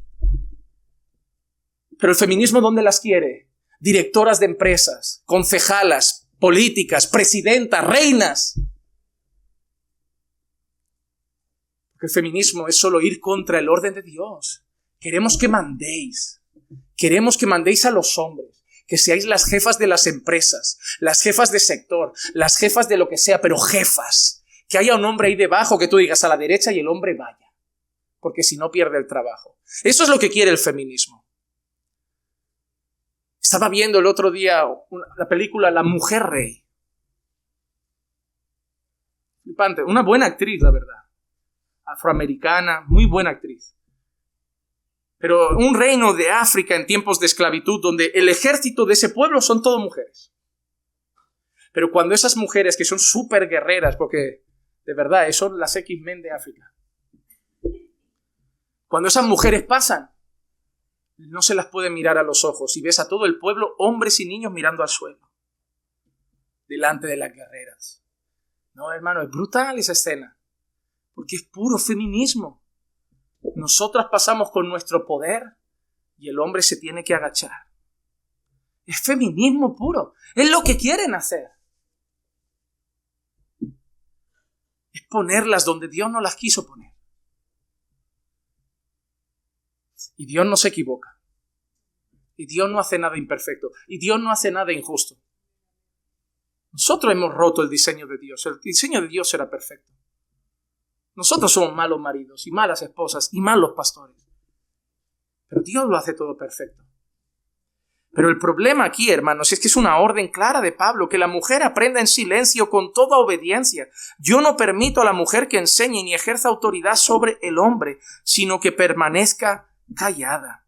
Pero el feminismo, ¿dónde las quiere? Directoras de empresas, concejalas, políticas, presidentas, reinas. Porque el feminismo es solo ir contra el orden de Dios. Queremos que mandéis. Queremos que mandéis a los hombres. Que seáis las jefas de las empresas, las jefas de sector, las jefas de lo que sea, pero jefas. Que haya un hombre ahí debajo que tú digas a la derecha y el hombre vaya. Porque si no pierde el trabajo. Eso es lo que quiere el feminismo. Estaba viendo el otro día la película La Mujer Rey. Flipante, una buena actriz, la verdad. Afroamericana, muy buena actriz. Pero un reino de África en tiempos de esclavitud donde el ejército de ese pueblo son todo mujeres. Pero cuando esas mujeres que son súper guerreras, porque de verdad son las X-Men de África, cuando esas mujeres pasan, no se las puede mirar a los ojos y ves a todo el pueblo, hombres y niños mirando al suelo, delante de las guerreras. No, hermano, es brutal esa escena, porque es puro feminismo. Nosotras pasamos con nuestro poder y el hombre se tiene que agachar. Es feminismo puro. Es lo que quieren hacer. Es ponerlas donde Dios no las quiso poner. Y Dios no se equivoca. Y Dios no hace nada imperfecto. Y Dios no hace nada injusto. Nosotros hemos roto el diseño de Dios. El diseño de Dios era perfecto. Nosotros somos malos maridos y malas esposas y malos pastores. Pero Dios lo hace todo perfecto. Pero el problema aquí, hermanos, es que es una orden clara de Pablo, que la mujer aprenda en silencio con toda obediencia. Yo no permito a la mujer que enseñe ni ejerza autoridad sobre el hombre, sino que permanezca callada.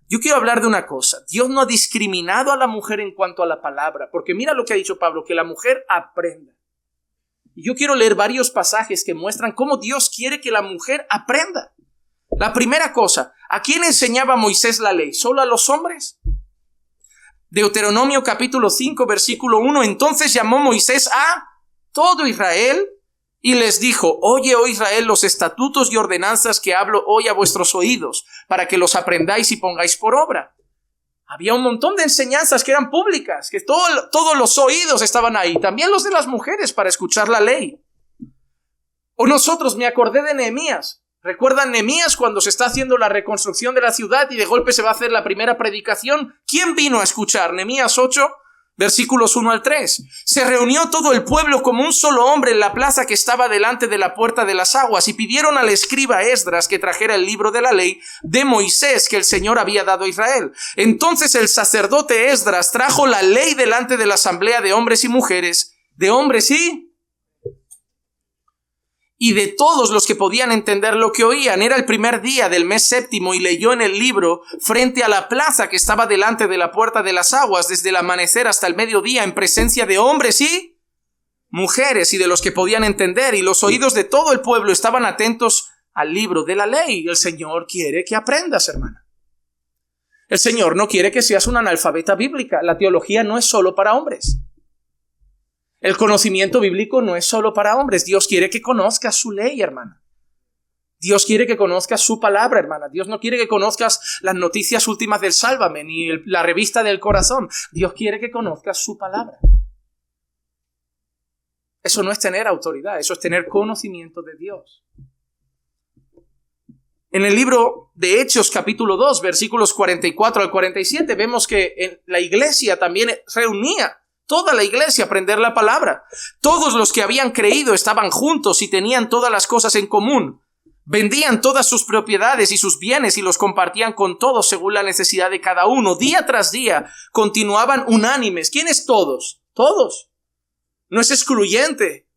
Yo quiero hablar de una cosa. Dios no ha discriminado a la mujer en cuanto a la palabra, porque mira lo que ha dicho Pablo, que la mujer aprenda. Y yo quiero leer varios pasajes que muestran cómo Dios quiere que la mujer aprenda. La primera cosa, ¿a quién enseñaba Moisés la ley? ¿Solo a los hombres? Deuteronomio capítulo 5, versículo 1. Entonces llamó Moisés a todo Israel y les dijo: Oye, oh Israel, los estatutos y ordenanzas que hablo hoy a vuestros oídos, para que los aprendáis y pongáis por obra. Había un montón de enseñanzas que eran públicas, que todos los oídos estaban ahí, también los de las mujeres para escuchar la ley. O nosotros, me acordé de Nehemías. ¿Recuerdan Nehemías cuando se está haciendo la reconstrucción de la ciudad y de golpe se va a hacer la primera predicación? ¿Quién vino a escuchar? Nehemías 8, versículos 1 al 3. Se reunió todo el pueblo como un solo hombre en la plaza que estaba delante de la puerta de las aguas y pidieron al escriba Esdras que trajera el libro de la ley de Moisés que el Señor había dado a Israel. Entonces el sacerdote Esdras trajo la ley delante de la asamblea de hombres y mujeres, de hombres y de todos los que podían entender lo que oían. Era el primer día del mes séptimo y leyó en el libro frente a la plaza que estaba delante de la puerta de las aguas desde el amanecer hasta el mediodía en presencia de hombres y mujeres y de los que podían entender, y los oídos de todo el pueblo estaban atentos al libro de la ley. El Señor quiere que aprendas, hermana. El Señor no quiere que seas una analfabeta bíblica. La teología no es solo para hombres. El conocimiento bíblico no es solo para hombres. Dios quiere que conozcas su ley, hermana. Dios quiere que conozcas su palabra, hermana. Dios no quiere que conozcas las noticias últimas del Sálvame, ni la revista del corazón. Dios quiere que conozcas su palabra. Eso no es tener autoridad, eso es tener conocimiento de Dios. En el libro de Hechos, capítulo 2, versículos 44 al 47, vemos que en la iglesia también reunía toda la iglesia a aprender la palabra. Todos los que habían creído estaban juntos y tenían todas las cosas en común. Vendían todas sus propiedades y sus bienes y los compartían con todos según la necesidad de cada uno. Día tras día continuaban unánimes. ¿Quiénes todos? Todos. No es excluyente.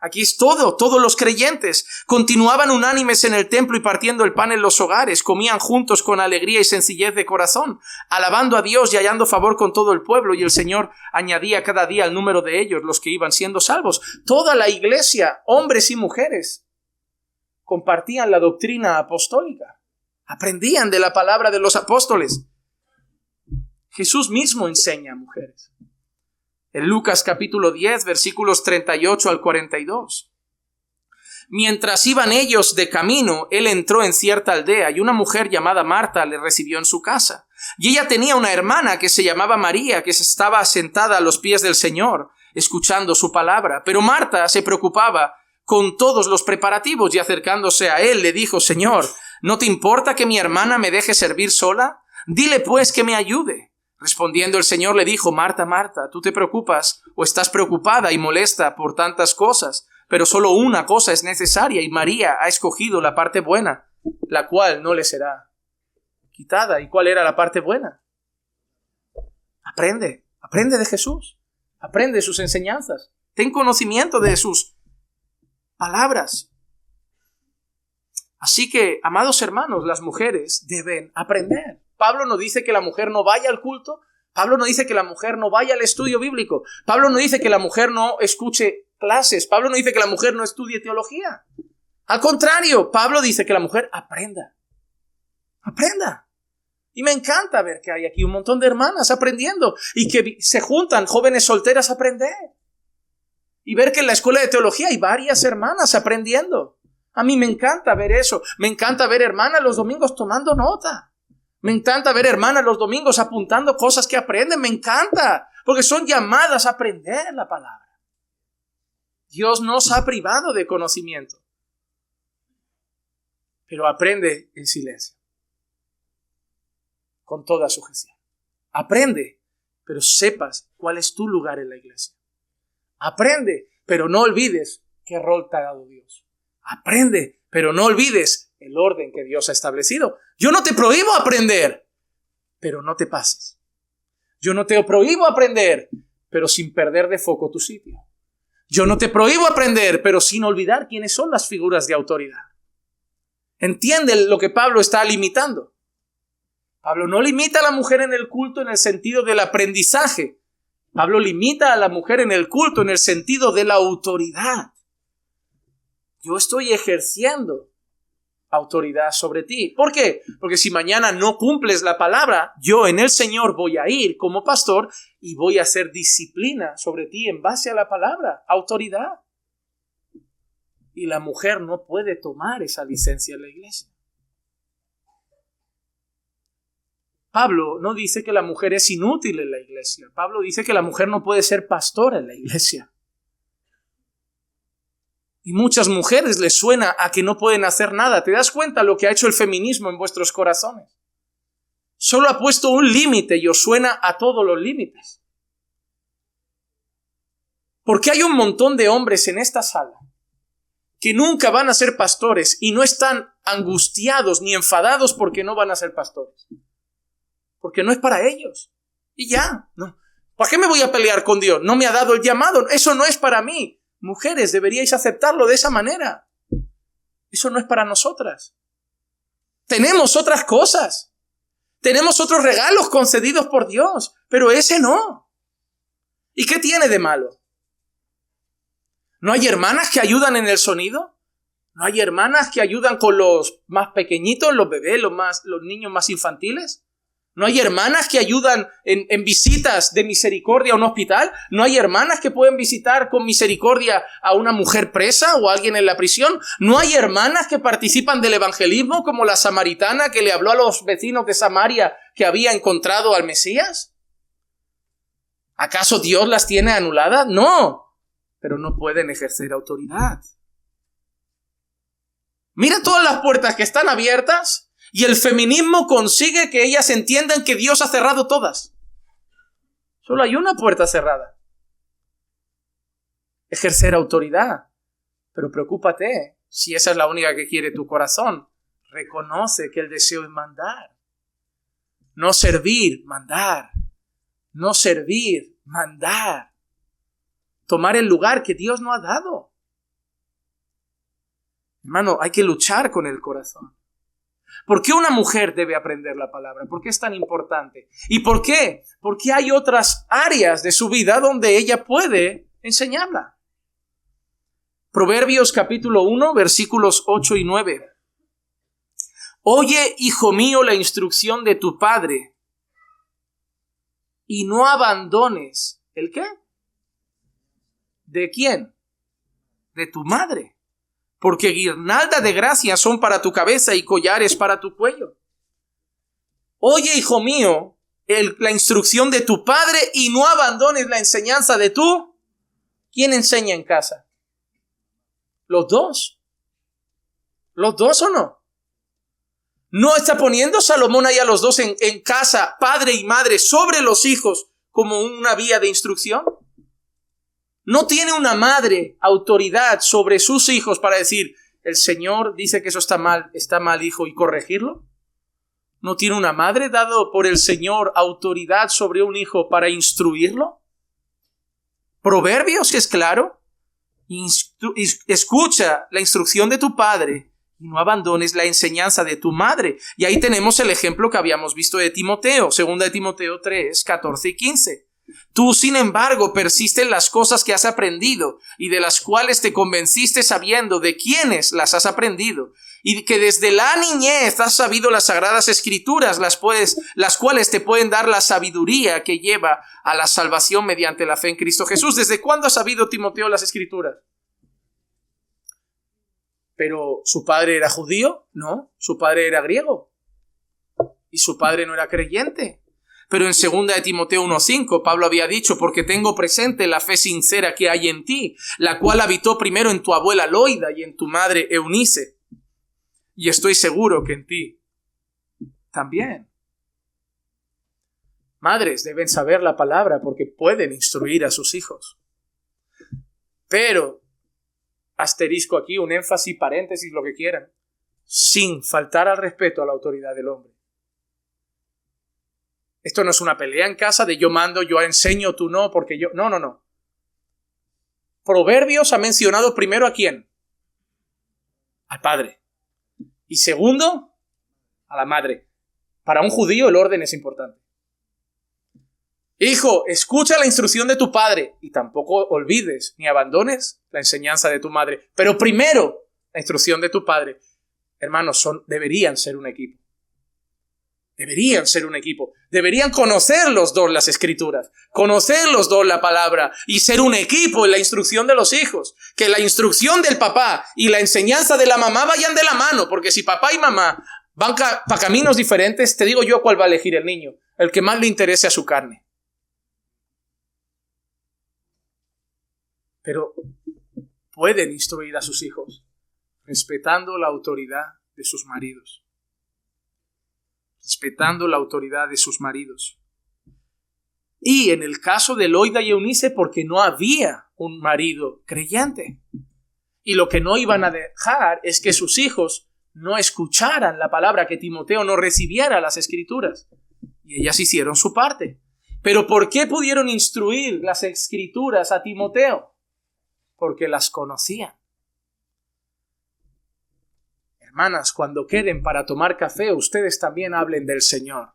Aquí es todos los creyentes continuaban unánimes en el templo y partiendo el pan en los hogares, comían juntos con alegría y sencillez de corazón, alabando a Dios y hallando favor con todo el pueblo, y el Señor añadía cada día al número de ellos los que iban siendo salvos. Toda la iglesia, hombres y mujeres, compartían la doctrina apostólica, aprendían de la palabra de los apóstoles. Jesús mismo enseña a mujeres. En Lucas capítulo 10, versículos 38 al 42. Mientras iban ellos de camino, él entró en cierta aldea y una mujer llamada Marta le recibió en su casa. Y ella tenía una hermana que se llamaba María, que estaba sentada a los pies del Señor, escuchando su palabra. Pero Marta se preocupaba con todos los preparativos y acercándose a él le dijo: Señor, ¿no te importa que mi hermana me deje servir sola? Dile pues que me ayude. Respondiendo el Señor le dijo: Marta, Marta, tú te preocupas o estás preocupada y molesta por tantas cosas, pero solo una cosa es necesaria y María ha escogido la parte buena, la cual no le será quitada. ¿Y cuál era la parte buena? Aprende de Jesús, aprende de sus enseñanzas, ten conocimiento de sus palabras. Así que, amados hermanos, las mujeres deben aprender. Pablo no dice que la mujer no vaya al culto. Pablo no dice que la mujer no vaya al estudio bíblico. Pablo no dice que la mujer no escuche clases. Pablo no dice que la mujer no estudie teología. Al contrario, Pablo dice que la mujer aprenda. Aprenda. Y me encanta ver que hay aquí un montón de hermanas aprendiendo y que se juntan jóvenes solteras a aprender. Y ver que en la escuela de teología hay varias hermanas aprendiendo. A mí me encanta ver eso. Me encanta ver hermanas los domingos tomando nota. Me encanta ver hermanas los domingos apuntando cosas que aprenden. Me encanta, porque son llamadas a aprender la palabra. Dios nos ha privado de conocimiento, pero aprende en silencio, con toda sujeción. Aprende, pero sepas cuál es tu lugar en la iglesia. Aprende, pero no olvides qué rol te ha dado Dios. Aprende, pero no olvides el orden que Dios ha establecido. Yo no te prohíbo aprender, pero no te pases. Yo no te prohíbo aprender, pero sin perder de foco tu sitio. Yo no te prohíbo aprender, pero sin olvidar quiénes son las figuras de autoridad. Entiende lo que Pablo está limitando. Pablo no limita a la mujer en el culto en el sentido del aprendizaje. Pablo limita a la mujer en el culto en el sentido de la autoridad. Yo estoy ejerciendo autoridad sobre ti. ¿Por qué? Porque si mañana no cumples la palabra, yo en el Señor voy a ir como pastor y voy a hacer disciplina sobre ti en base a la palabra, autoridad. Y la mujer no puede tomar esa licencia en la iglesia. Pablo no dice que la mujer es inútil en la iglesia. Pablo dice que la mujer no puede ser pastora en la iglesia. Y muchas mujeres les suena a que no pueden hacer nada. ¿Te das cuenta lo que ha hecho el feminismo en vuestros corazones? Solo ha puesto un límite y os suena a todos los límites. Porque hay un montón de hombres en esta sala que nunca van a ser pastores y no están angustiados ni enfadados porque no van a ser pastores. Porque no es para ellos. Y ya, no. ¿Para qué me voy a pelear con Dios? No me ha dado el llamado. Eso no es para mí. Mujeres, deberíais aceptarlo de esa manera. Eso no es para nosotras. Tenemos otras cosas. Tenemos otros regalos concedidos por Dios, pero ese no. ¿Y qué tiene de malo? ¿No hay hermanas que ayudan en el sonido? ¿No hay hermanas que ayudan con los más pequeñitos, los bebés, los niños más infantiles? ¿No hay hermanas que ayudan en visitas de misericordia a un hospital? ¿No hay hermanas que pueden visitar con misericordia a una mujer presa o a alguien en la prisión? ¿No hay hermanas que participan del evangelismo como la samaritana que le habló a los vecinos de Samaria que había encontrado al Mesías? ¿Acaso Dios las tiene anuladas? No, pero no pueden ejercer autoridad. Mira todas las puertas que están abiertas. Y el feminismo consigue que ellas entiendan que Dios ha cerrado todas. Solo hay una puerta cerrada. Ejercer autoridad. Pero preocúpate, si esa es la única que quiere tu corazón. Reconoce que el deseo es mandar. No servir, mandar. No servir, mandar. Tomar el lugar que Dios no ha dado. Hermano, hay que luchar con el corazón. ¿Por qué una mujer debe aprender la palabra? ¿Por qué es tan importante? ¿Y por qué? Porque hay otras áreas de su vida donde ella puede enseñarla. Proverbios capítulo 1, versículos 8 y 9. Oye, hijo mío, la instrucción de tu padre, y no abandones. ¿El qué? ¿De quién? De tu madre. Porque guirnalda de gracia son para tu cabeza y collares para tu cuello. Oye, hijo mío, la instrucción de tu padre y no abandones la enseñanza de tu... ¿Quién enseña en casa? ¿Los dos? ¿Los dos o no? ¿No está poniendo Salomón ahí a los dos en casa, padre y madre, sobre los hijos como una vía de instrucción? ¿No tiene una madre autoridad sobre sus hijos para decir, el Señor dice que eso está mal, hijo, y corregirlo? ¿No tiene una madre dado por el Señor autoridad sobre un hijo para instruirlo? Proverbios, que es claro. Escucha la instrucción de tu padre y no abandones la enseñanza de tu madre. Y ahí tenemos el ejemplo que habíamos visto de Timoteo, 2 de Timoteo 3, 14 y 15. Tú, sin embargo, persiste en las cosas que has aprendido y de las cuales te convenciste sabiendo de quiénes las has aprendido y que desde la niñez has sabido las sagradas escrituras, las cuales te pueden dar la sabiduría que lleva a la salvación mediante la fe en Cristo Jesús. ¿Desde cuándo ha sabido Timoteo las escrituras? ¿Pero su padre era judío? No, su padre era griego y su padre no era creyente. Pero en 2 de Timoteo 1:5, Pablo había dicho, porque tengo presente la fe sincera que hay en ti, la cual habitó primero en tu abuela Loida y en tu madre Eunice. Y estoy seguro que en ti también. Madres deben saber la palabra porque pueden instruir a sus hijos. Pero, asterisco aquí, un énfasis, paréntesis, lo que quieran, sin faltar al respeto a la autoridad del hombre. Esto no es una pelea en casa de yo mando, yo enseño, tú no, porque yo... No. Proverbios ha mencionado primero ¿a quién? Al padre. Y segundo, a la madre. Para un judío el orden es importante. Hijo, escucha la instrucción de tu padre y tampoco olvides ni abandones la enseñanza de tu madre. Pero primero, la instrucción de tu padre. Hermanos, deberían ser un equipo. Deberían ser un equipo. Deberían conocer los dos las escrituras, conocer los dos la palabra y ser un equipo en la instrucción de los hijos. Que la instrucción del papá y la enseñanza de la mamá vayan de la mano, porque si papá y mamá van para caminos diferentes, te digo yo cuál va a elegir el niño, el que más le interese a su carne. Pero pueden instruir a sus hijos respetando la autoridad de sus maridos. Respetando la autoridad de sus maridos. Y en el caso de Loida y Eunice, porque no había un marido creyente. Y lo que no iban a dejar es que sus hijos no escucharan la palabra, que Timoteo no recibiera las escrituras. Y ellas hicieron su parte. Pero ¿por qué pudieron instruir las escrituras a Timoteo? Porque las conocían. Hermanas, cuando queden para tomar café, ustedes también hablen del Señor.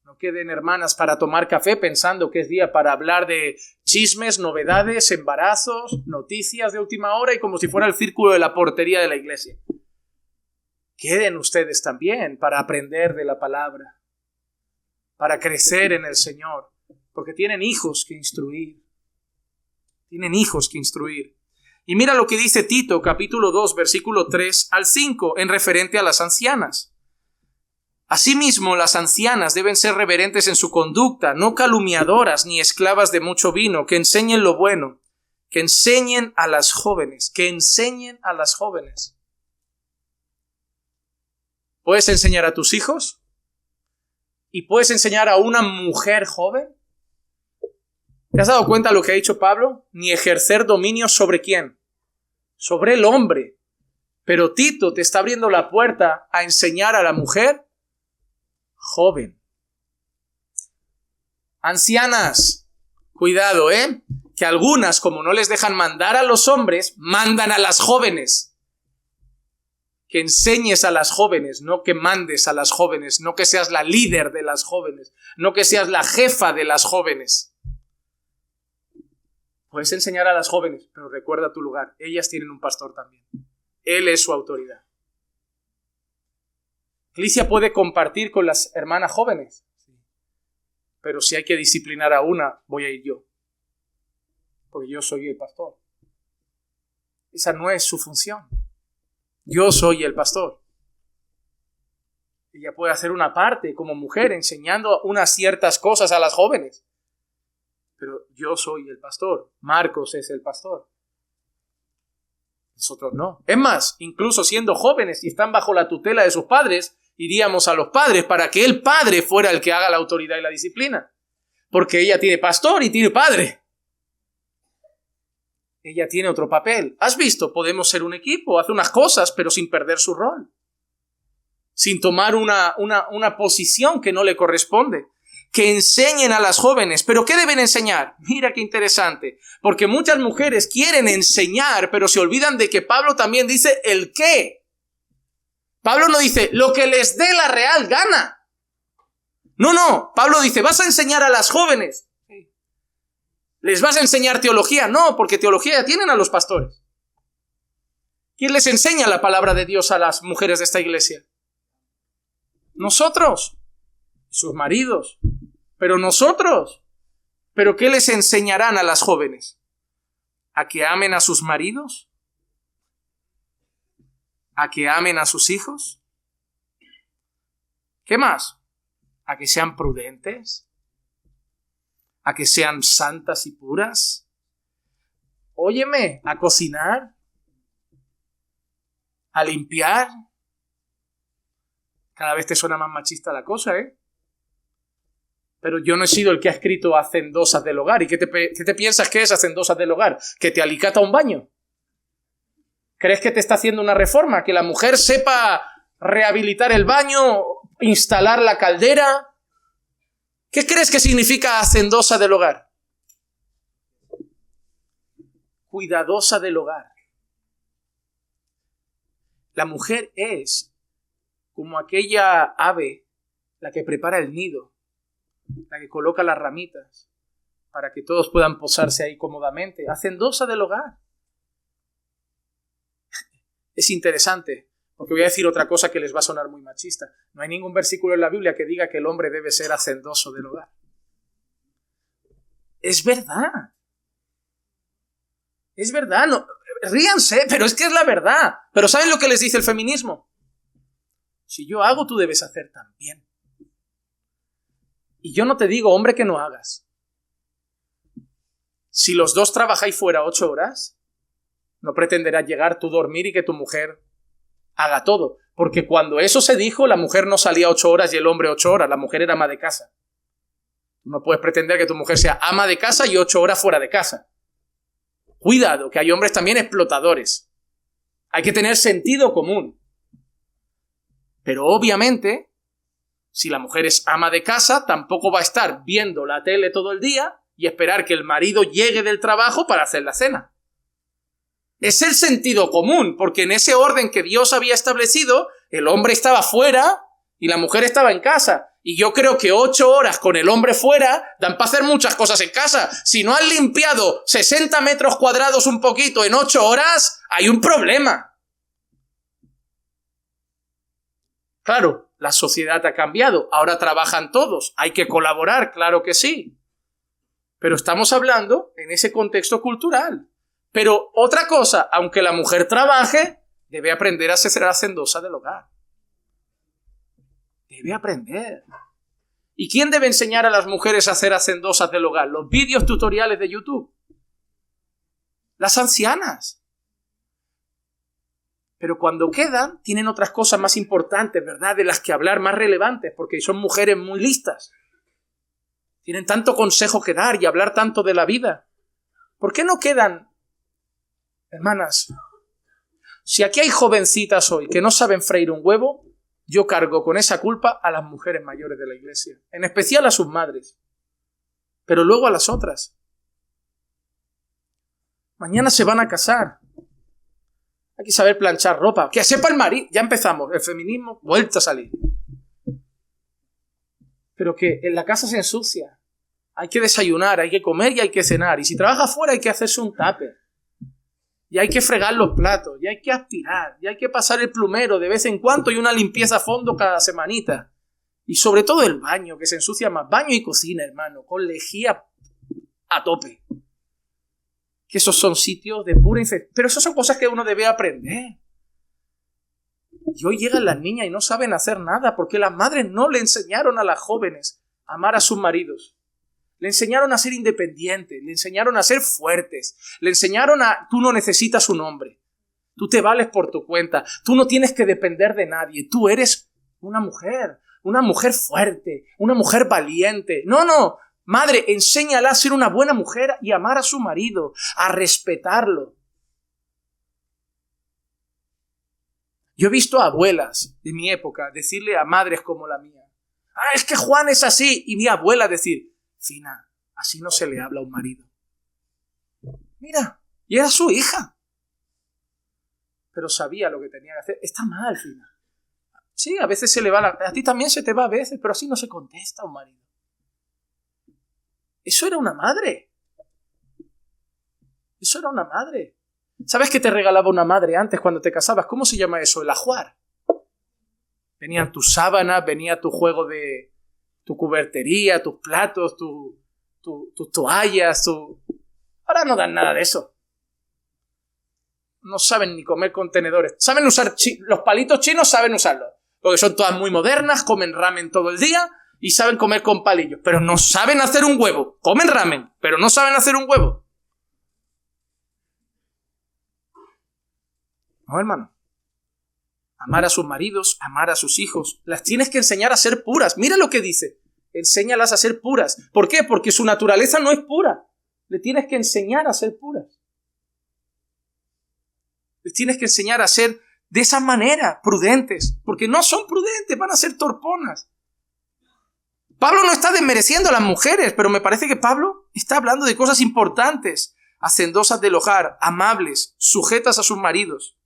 No queden, hermanas, para tomar café pensando que es día para hablar de chismes, novedades, embarazos, noticias de última hora y como si fuera el círculo de la portería de la iglesia. Queden ustedes también para aprender de la palabra, para crecer en el Señor, porque tienen hijos que instruir. Tienen hijos que instruir. Y mira lo que dice Tito, capítulo 2, versículo 3 al 5, en referente a las ancianas. Asimismo, las ancianas deben ser reverentes en su conducta, no calumniadoras ni esclavas de mucho vino, que enseñen lo bueno, que enseñen a las jóvenes, ¿Puedes enseñar a tus hijos? ¿Y puedes enseñar a una mujer joven? ¿Te has dado cuenta de lo que ha dicho Pablo? Ni ejercer dominio sobre ¿quién? Sobre el hombre. Pero Tito te está abriendo la puerta a enseñar a la mujer joven. Ancianas, cuidado, que algunas, como no les dejan mandar a los hombres, mandan a las jóvenes. que enseñes a las jóvenes, no que mandes a las jóvenes, no que seas la líder de las jóvenes, no que seas la jefa de las jóvenes. Puedes enseñar a las jóvenes, pero recuerda tu lugar. Ellas tienen un pastor también. Él es su autoridad. La iglesia puede compartir con las hermanas jóvenes, pero si hay que disciplinar a una, voy a ir yo, porque yo soy el pastor. Esa no es su función. Yo soy el pastor. Ella puede hacer una parte como mujer enseñando unas ciertas cosas a las jóvenes. Pero yo soy el pastor. Marcos es el pastor. Nosotros no. Es más, incluso siendo jóvenes y están bajo la tutela de sus padres, iríamos a los padres para que el padre fuera el que haga la autoridad y la disciplina. Porque ella tiene pastor y tiene padre. Ella tiene otro papel. ¿Has visto? Podemos ser un equipo, hacer unas cosas, pero sin perder su rol. Sin tomar una posición que no le corresponde. Que enseñen a las jóvenes. ¿Pero qué deben enseñar? Mira qué interesante. Porque muchas mujeres quieren enseñar, pero se olvidan de que Pablo también dice el qué. Pablo no dice lo que les dé la real gana. No. Pablo dice, vas a enseñar a las jóvenes. ¿Les vas a enseñar teología? No, porque teología ya tienen a los pastores. ¿Quién les enseña la palabra de Dios a las mujeres de esta iglesia? Nosotros. Sus maridos. Pero nosotros. ¿Pero qué les enseñarán a las jóvenes? ¿A que amen a sus maridos? ¿A que amen a sus hijos? ¿Qué más? ¿A que sean prudentes? ¿A que sean santas y puras? Óyeme, ¿a cocinar? ¿A limpiar? Cada vez te suena más machista la cosa, ¿eh? Pero yo no he sido el que ha escrito hacendosas del hogar. ¿Y qué te piensas que es hacendosas del hogar? ¿Que te alicata un baño? ¿Crees que te está haciendo una reforma? ¿Que la mujer sepa rehabilitar el baño? ¿Instalar la caldera? ¿Qué crees que significa hacendosa del hogar? Cuidadosa del hogar. La mujer es como aquella ave, la que prepara el nido, la que coloca las ramitas para que todos puedan posarse ahí cómodamente. Hacendosa del hogar. Es interesante, porque voy a decir otra cosa que les va a sonar muy machista. No hay ningún versículo en la Biblia que diga que el hombre debe ser hacendoso del hogar. Es verdad. Es verdad. No, ríanse, pero es que es la verdad. Pero ¿saben lo que les dice el feminismo? Si yo hago, tú debes hacer también. Y yo no te digo, hombre, que no hagas. Si los dos trabajáis fuera 8 horas, no pretenderás llegar tú dormir y que tu mujer haga todo. Porque cuando eso se dijo, la mujer no salía 8 horas y el hombre 8 horas. La mujer era ama de casa. No puedes pretender que tu mujer sea ama de casa y 8 horas fuera de casa. Cuidado, que hay hombres también explotadores. Hay que tener sentido común. Pero obviamente, si la mujer es ama de casa, tampoco va a estar viendo la tele todo el día y esperar que el marido llegue del trabajo para hacer la cena. Es el sentido común, porque en ese orden que Dios había establecido, el hombre estaba fuera y la mujer estaba en casa. Y yo creo que 8 horas con el hombre fuera dan para hacer muchas cosas en casa. Si no han limpiado 60 metros cuadrados un poquito en 8 horas, hay un problema. Claro, la sociedad ha cambiado. Ahora trabajan todos. Hay que colaborar, claro que sí. Pero estamos hablando en ese contexto cultural. Pero otra cosa, aunque la mujer trabaje, debe aprender a ser hacendosa del hogar. Debe aprender. ¿Y quién debe enseñar a las mujeres a ser hacendosas del hogar? Los vídeos tutoriales de YouTube. Las ancianas. Pero cuando quedan, tienen otras cosas más importantes, ¿verdad? De las que hablar, más relevantes, porque son mujeres muy listas. Tienen tanto consejo que dar y hablar tanto de la vida. ¿Por qué no quedan, hermanas? Si aquí hay jovencitas hoy que no saben freír un huevo, yo cargo con esa culpa a las mujeres mayores de la iglesia, en especial a sus madres, pero luego a las otras. Mañana se van a casar. Hay que saber planchar ropa. Que sepa el marido. Ya empezamos. El feminismo, vuelta a salir. Pero que en la casa se ensucia. Hay que desayunar, hay que comer y hay que cenar. Y si trabaja fuera hay que hacerse un tupper. Y hay que fregar los platos. Y hay que aspirar. Y hay que pasar el plumero de vez en cuando y una limpieza a fondo cada semanita. Y sobre todo el baño, que se ensucia más. Baño y cocina, hermano. Con lejía a tope. Que esos son sitios de pura infección. Pero esas son cosas que uno debe aprender. Y hoy llegan las niñas y no saben hacer nada porque las madres no le enseñaron a las jóvenes a amar a sus maridos. Le enseñaron a ser independientes, le enseñaron a ser fuertes, le enseñaron a tú no necesitas un hombre, tú te vales por tu cuenta, tú no tienes que depender de nadie, tú eres una mujer fuerte, una mujer valiente. No, madre, enséñala a ser una buena mujer y amar a su marido, a respetarlo. Yo he visto a abuelas de mi época decirle a madres como la mía, es que Juan es así, y mi abuela decir, Fina, así no se le habla a un marido. Mira, y era su hija. Pero sabía lo que tenía que hacer. Está mal, Fina. Sí, a veces se le va a ti también se te va a veces, pero así no se contesta a un marido. Eso era una madre. Eso era una madre. ¿Sabes qué te regalaba una madre antes cuando te casabas? ¿Cómo se llama eso? El ajuar. Venían tus sábanas, venía tu juego de tu cubertería, tus platos, tus toallas, Ahora no dan nada de eso. No saben ni comer con tenedores. Saben usar los palitos chinos, saben usarlos. Porque son todas muy modernas, comen ramen todo el día y saben comer con palillos. Pero no saben hacer un huevo. Comen ramen, pero no saben hacer un huevo. No, hermano. Amar a sus maridos, amar a sus hijos. Las tienes que enseñar a ser puras. Mira lo que dice. Enséñalas a ser puras. ¿Por qué? Porque su naturaleza no es pura. Le tienes que enseñar a ser puras. Les tienes que enseñar a ser de esa manera, prudentes. Porque no son prudentes, van a ser torponas. Pablo no está desmereciendo a las mujeres, pero me parece que Pablo está hablando de cosas importantes. Hacendosas del hogar, amables, sujetas a sus maridos.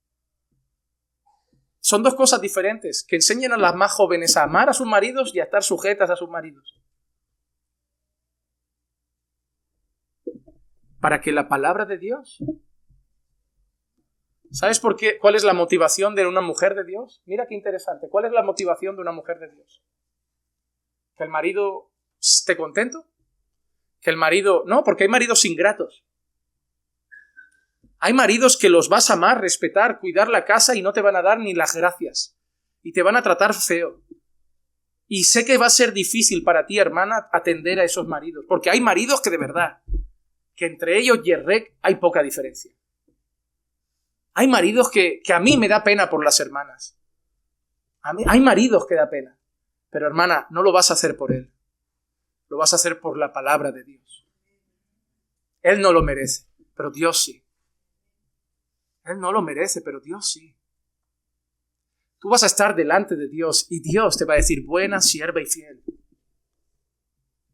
Son dos cosas diferentes, que enseñan a las más jóvenes a amar a sus maridos y a estar sujetas a sus maridos. Para que la palabra de Dios... ¿Sabes por qué? ¿Cuál es la motivación de una mujer de Dios? Mira qué interesante. ¿Cuál es la motivación de una mujer de Dios? ¿Que el marido esté contento? ¿Que el marido...? No, porque hay maridos ingratos. Hay maridos que los vas a amar, respetar, cuidar la casa y no te van a dar ni las gracias. Y te van a tratar feo. Y sé que va a ser difícil para ti, hermana, atender a esos maridos. Porque hay maridos que de verdad, que entre ellos y el rec hay poca diferencia. Hay maridos que a mí me da pena por las hermanas. Hay maridos que da pena. Pero hermana, no lo vas a hacer por él. Lo vas a hacer por la palabra de Dios. Él no lo merece, pero Dios sí. Él no lo merece, pero Dios sí. Tú vas a estar delante de Dios y Dios te va a decir, buena sierva y fiel.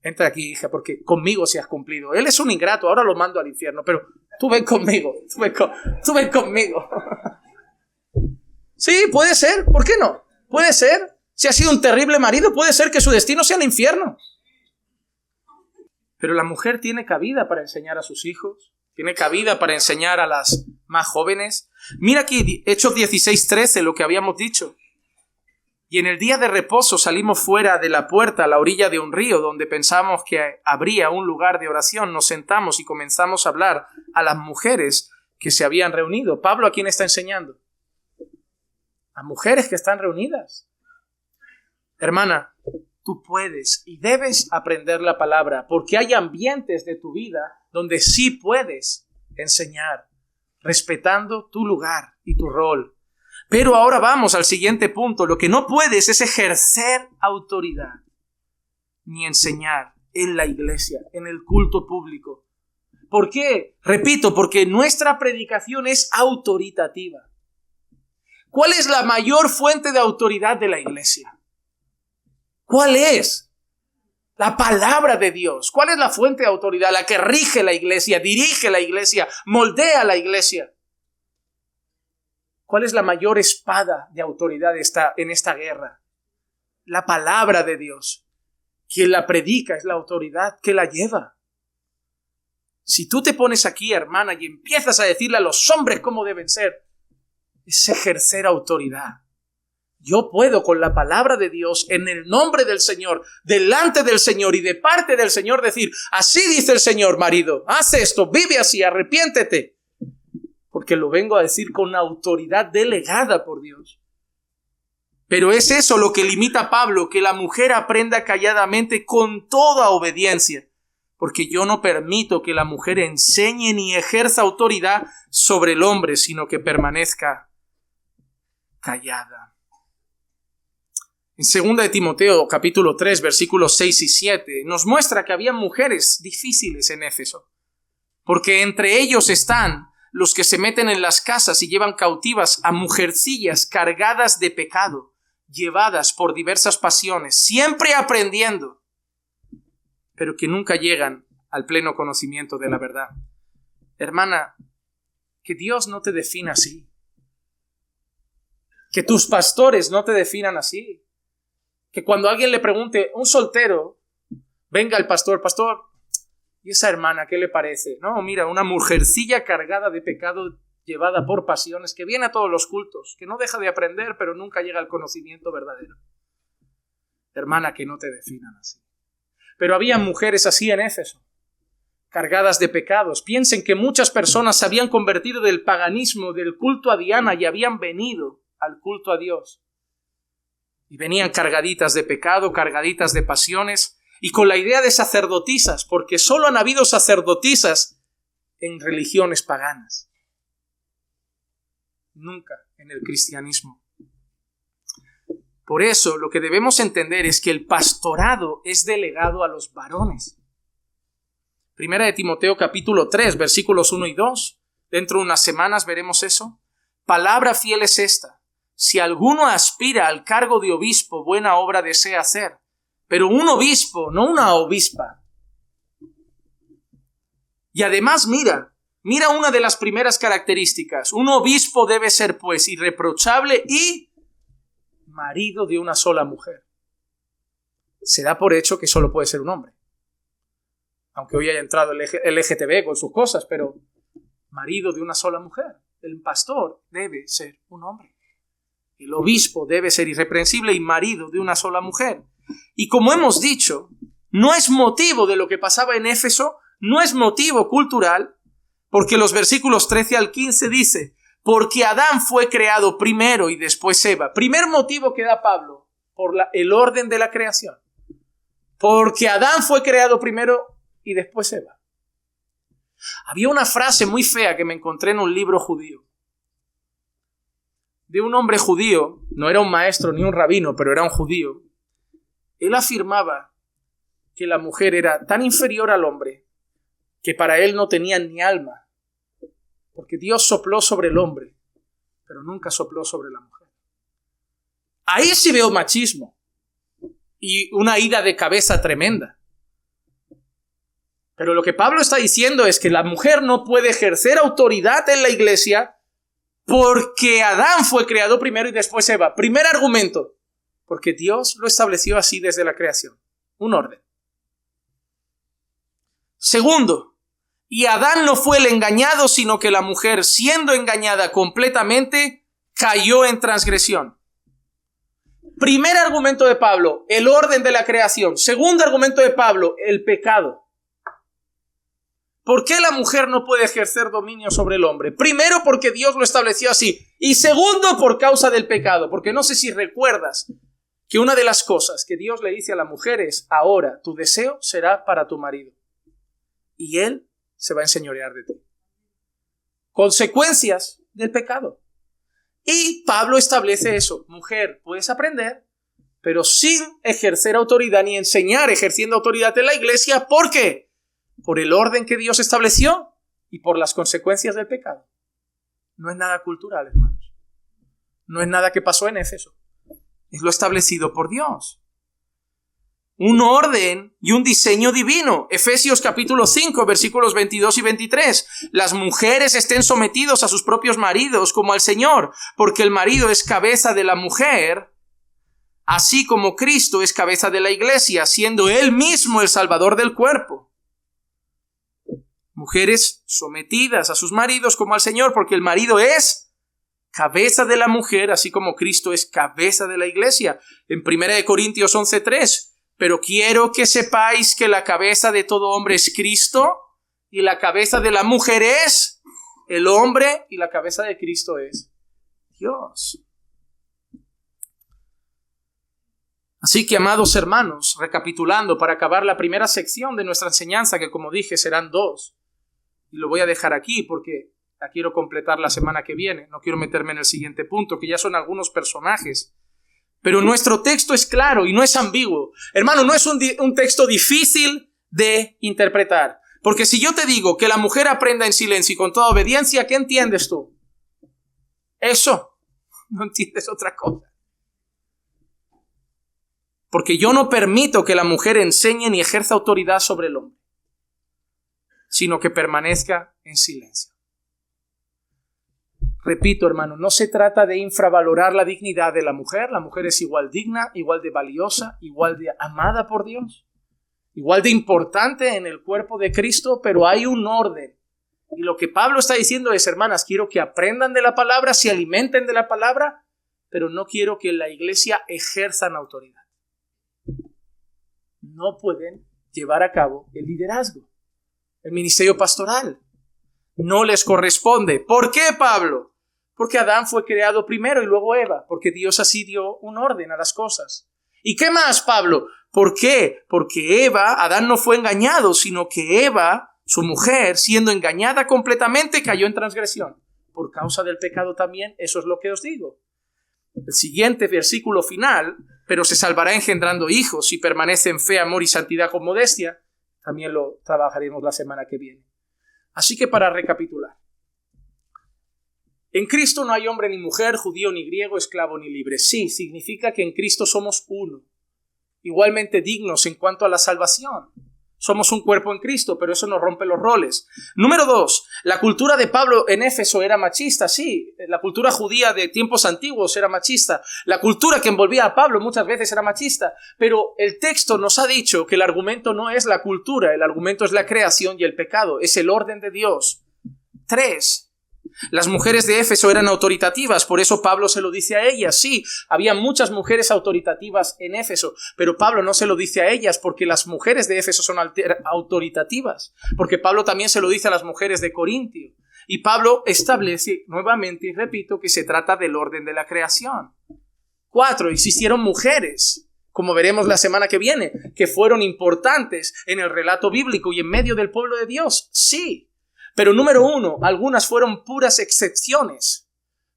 Entra aquí, hija, porque conmigo se has cumplido. Él es un ingrato, ahora lo mando al infierno, pero tú ven conmigo, tú ven conmigo. Sí, puede ser, ¿por qué no? Puede ser. Si ha sido un terrible marido, puede ser que su destino sea el infierno. Pero la mujer tiene cabida para enseñar a sus hijos, tiene cabida para enseñar a las más jóvenes. Mira aquí, Hechos 16:13, lo que habíamos dicho. Y en el día de reposo salimos fuera de la puerta a la orilla de un río donde pensamos que habría un lugar de oración. Nos sentamos y comenzamos a hablar a las mujeres que se habían reunido. Pablo, ¿a quién está enseñando? A mujeres que están reunidas. Hermana, tú puedes y debes aprender la palabra porque hay ambientes de tu vida donde sí puedes enseñar, respetando tu lugar y tu rol. Pero ahora vamos al siguiente punto. Lo que no puedes es ejercer autoridad ni enseñar en la iglesia, en el culto público. ¿Por qué? Repito, porque nuestra predicación es autoritativa. ¿Cuál es la mayor fuente de autoridad de la iglesia? ¿Cuál es? La palabra de Dios. ¿Cuál es la fuente de autoridad? La que rige la iglesia, dirige la iglesia, moldea la iglesia. ¿Cuál es la mayor espada de autoridad en esta guerra? La palabra de Dios. Quien la predica es la autoridad que la lleva. Si tú te pones aquí, hermana, y empiezas a decirle a los hombres cómo deben ser, es ejercer autoridad. Yo puedo con la palabra de Dios, en el nombre del Señor, delante del Señor y de parte del Señor, decir, así dice el Señor, marido, haz esto, vive así, arrepiéntete. Porque lo vengo a decir con autoridad delegada por Dios. Pero es eso lo que limita a Pablo, que la mujer aprenda calladamente con toda obediencia. Porque yo no permito que la mujer enseñe ni ejerza autoridad sobre el hombre, sino que permanezca callada. En 2 de Timoteo, capítulo 3, versículos 6 y 7, nos muestra que había mujeres difíciles en Éfeso. Porque entre ellos están los que se meten en las casas y llevan cautivas a mujercillas cargadas de pecado, llevadas por diversas pasiones, siempre aprendiendo, pero que nunca llegan al pleno conocimiento de la verdad. Hermana, que Dios no te defina así. Que tus pastores no te definan así. Que cuando alguien le pregunte, un soltero, venga el pastor, ¿y esa hermana qué le parece? No, mira, una mujercilla cargada de pecado, llevada por pasiones, que viene a todos los cultos, que no deja de aprender, pero nunca llega al conocimiento verdadero. Hermana, que no te definan así. Pero había mujeres así en Éfeso, cargadas de pecados. Piensen que muchas personas se habían convertido del paganismo, del culto a Diana, y habían venido al culto a Dios. Y venían cargaditas de pecado, cargaditas de pasiones, y con la idea de sacerdotisas, porque solo han habido sacerdotisas en religiones paganas. Nunca en el cristianismo. Por eso lo que debemos entender es que el pastorado es delegado a los varones. 1 de Timoteo capítulo 3, versículos 1 y 2. Dentro de unas semanas veremos eso. Palabra fiel es esta: si alguno aspira al cargo de obispo, buena obra desea hacer. Pero un obispo, no una obispa. Y además mira una de las primeras características. Un obispo debe ser pues irreprochable y marido de una sola mujer. Se da por hecho que solo puede ser un hombre. Aunque hoy haya entrado el LGTB con sus cosas, pero marido de una sola mujer. El pastor debe ser un hombre. El obispo debe ser irreprensible y marido de una sola mujer. Y como hemos dicho, no es motivo de lo que pasaba en Éfeso, no es motivo cultural, porque los versículos 13 al 15 dice, porque Adán fue creado primero y después Eva. Primer motivo que da Pablo, por el orden de la creación. Porque Adán fue creado primero y después Eva. Había una frase muy fea que me encontré en un libro judío. De un hombre judío, no era un maestro ni un rabino, pero era un judío. Él afirmaba que la mujer era tan inferior al hombre que para él no tenía ni alma, porque Dios sopló sobre el hombre, pero nunca sopló sobre la mujer. Ahí sí veo machismo y una ida de cabeza tremenda. Pero lo que Pablo está diciendo es que la mujer no puede ejercer autoridad en la iglesia porque Adán fue creado primero y después Eva. Primer argumento. Porque Dios lo estableció así desde la creación. Un orden. Segundo, y Adán no fue el engañado, sino que la mujer, siendo engañada completamente, cayó en transgresión. Primer argumento de Pablo, el orden de la creación. Segundo argumento de Pablo, el pecado. ¿Por qué la mujer no puede ejercer dominio sobre el hombre? Primero, porque Dios lo estableció así. Y segundo, por causa del pecado. Porque no sé si recuerdas que una de las cosas que Dios le dice a la mujer es: ahora tu deseo será para tu marido y él se va a enseñorear de ti. Consecuencias del pecado. Y Pablo establece eso: mujer, puedes aprender, pero sin ejercer autoridad ni enseñar ejerciendo autoridad en la iglesia. ¿Por qué? Por el orden que Dios estableció y por las consecuencias del pecado. No es nada cultural, hermanos. No es nada que pasó en Éfeso. Es lo establecido por Dios. un orden y un diseño divino. Efesios capítulo 5, versículos 22 y 23. Las mujeres estén sometidos a sus propios maridos como al Señor, porque el marido es cabeza de la mujer, así como Cristo es cabeza de la iglesia, siendo Él mismo el Salvador del cuerpo. Mujeres sometidas a sus maridos como al Señor, porque el marido es cabeza de la mujer, así como Cristo es cabeza de la iglesia. En 1 Corintios 11:3. Pero quiero que sepáis que la cabeza de todo hombre es Cristo, y la cabeza de la mujer es el hombre, y la cabeza de Cristo es Dios. Así que, amados hermanos, recapitulando para acabar la primera sección de nuestra enseñanza, que como dije serán 2, y lo voy a dejar aquí porque la quiero completar la semana que viene, no quiero meterme en el siguiente punto, que ya son algunos personajes. Pero nuestro texto es claro y no es ambiguo. Hermano, no es un texto difícil de interpretar. Porque si yo te digo que la mujer aprenda en silencio y con toda obediencia, ¿qué entiendes tú? Eso. No entiendes otra cosa. Porque yo no permito que la mujer enseñe ni ejerza autoridad sobre el hombre, sino que permanezca en silencio. Repito, hermano, no se trata de infravalorar la dignidad de la mujer. La mujer es igual digna, igual de valiosa, igual de amada por Dios, igual de importante en el cuerpo de Cristo, pero hay un orden. Y lo que Pablo está diciendo es, hermanas, quiero que aprendan de la palabra, se alimenten de la palabra, pero no quiero que en la iglesia ejerzan autoridad. No pueden llevar a cabo el liderazgo, el ministerio pastoral. No les corresponde. ¿Por qué, Pablo? Porque Adán fue creado primero y luego Eva, porque Dios así dio un orden a las cosas. ¿Y qué más, Pablo? ¿Por qué? Porque Adán no fue engañado, sino que Eva, su mujer, siendo engañada completamente, cayó en transgresión. Por causa del pecado también, eso es lo que os digo. El siguiente versículo final, pero se salvará engendrando hijos si permanece en fe, amor y santidad con modestia, también lo trabajaremos la semana que viene. Así que para recapitular, en Cristo no hay hombre ni mujer, judío ni griego, esclavo ni libre. Sí, significa que en Cristo somos uno, igualmente dignos en cuanto a la salvación. Somos un cuerpo en Cristo, pero eso no rompe los roles. Número 2, la cultura de Pablo en Éfeso era machista, sí. La cultura judía de tiempos antiguos era machista. La cultura que envolvía a Pablo muchas veces era machista. Pero el texto nos ha dicho que el argumento no es la cultura, el argumento es la creación y el pecado, es el orden de Dios. 3, las mujeres de Éfeso eran autoritativas, por eso Pablo se lo dice a ellas. Sí, había muchas mujeres autoritativas en Éfeso, pero Pablo no se lo dice a ellas porque las mujeres de Éfeso son autoritativas, porque Pablo también se lo dice a las mujeres de Corintio. Y Pablo establece nuevamente, y repito, que se trata del orden de la creación. 4, existieron mujeres, como veremos la semana que viene, que fueron importantes en el relato bíblico y en medio del pueblo de Dios. Sí. Pero número 1, algunas fueron puras excepciones.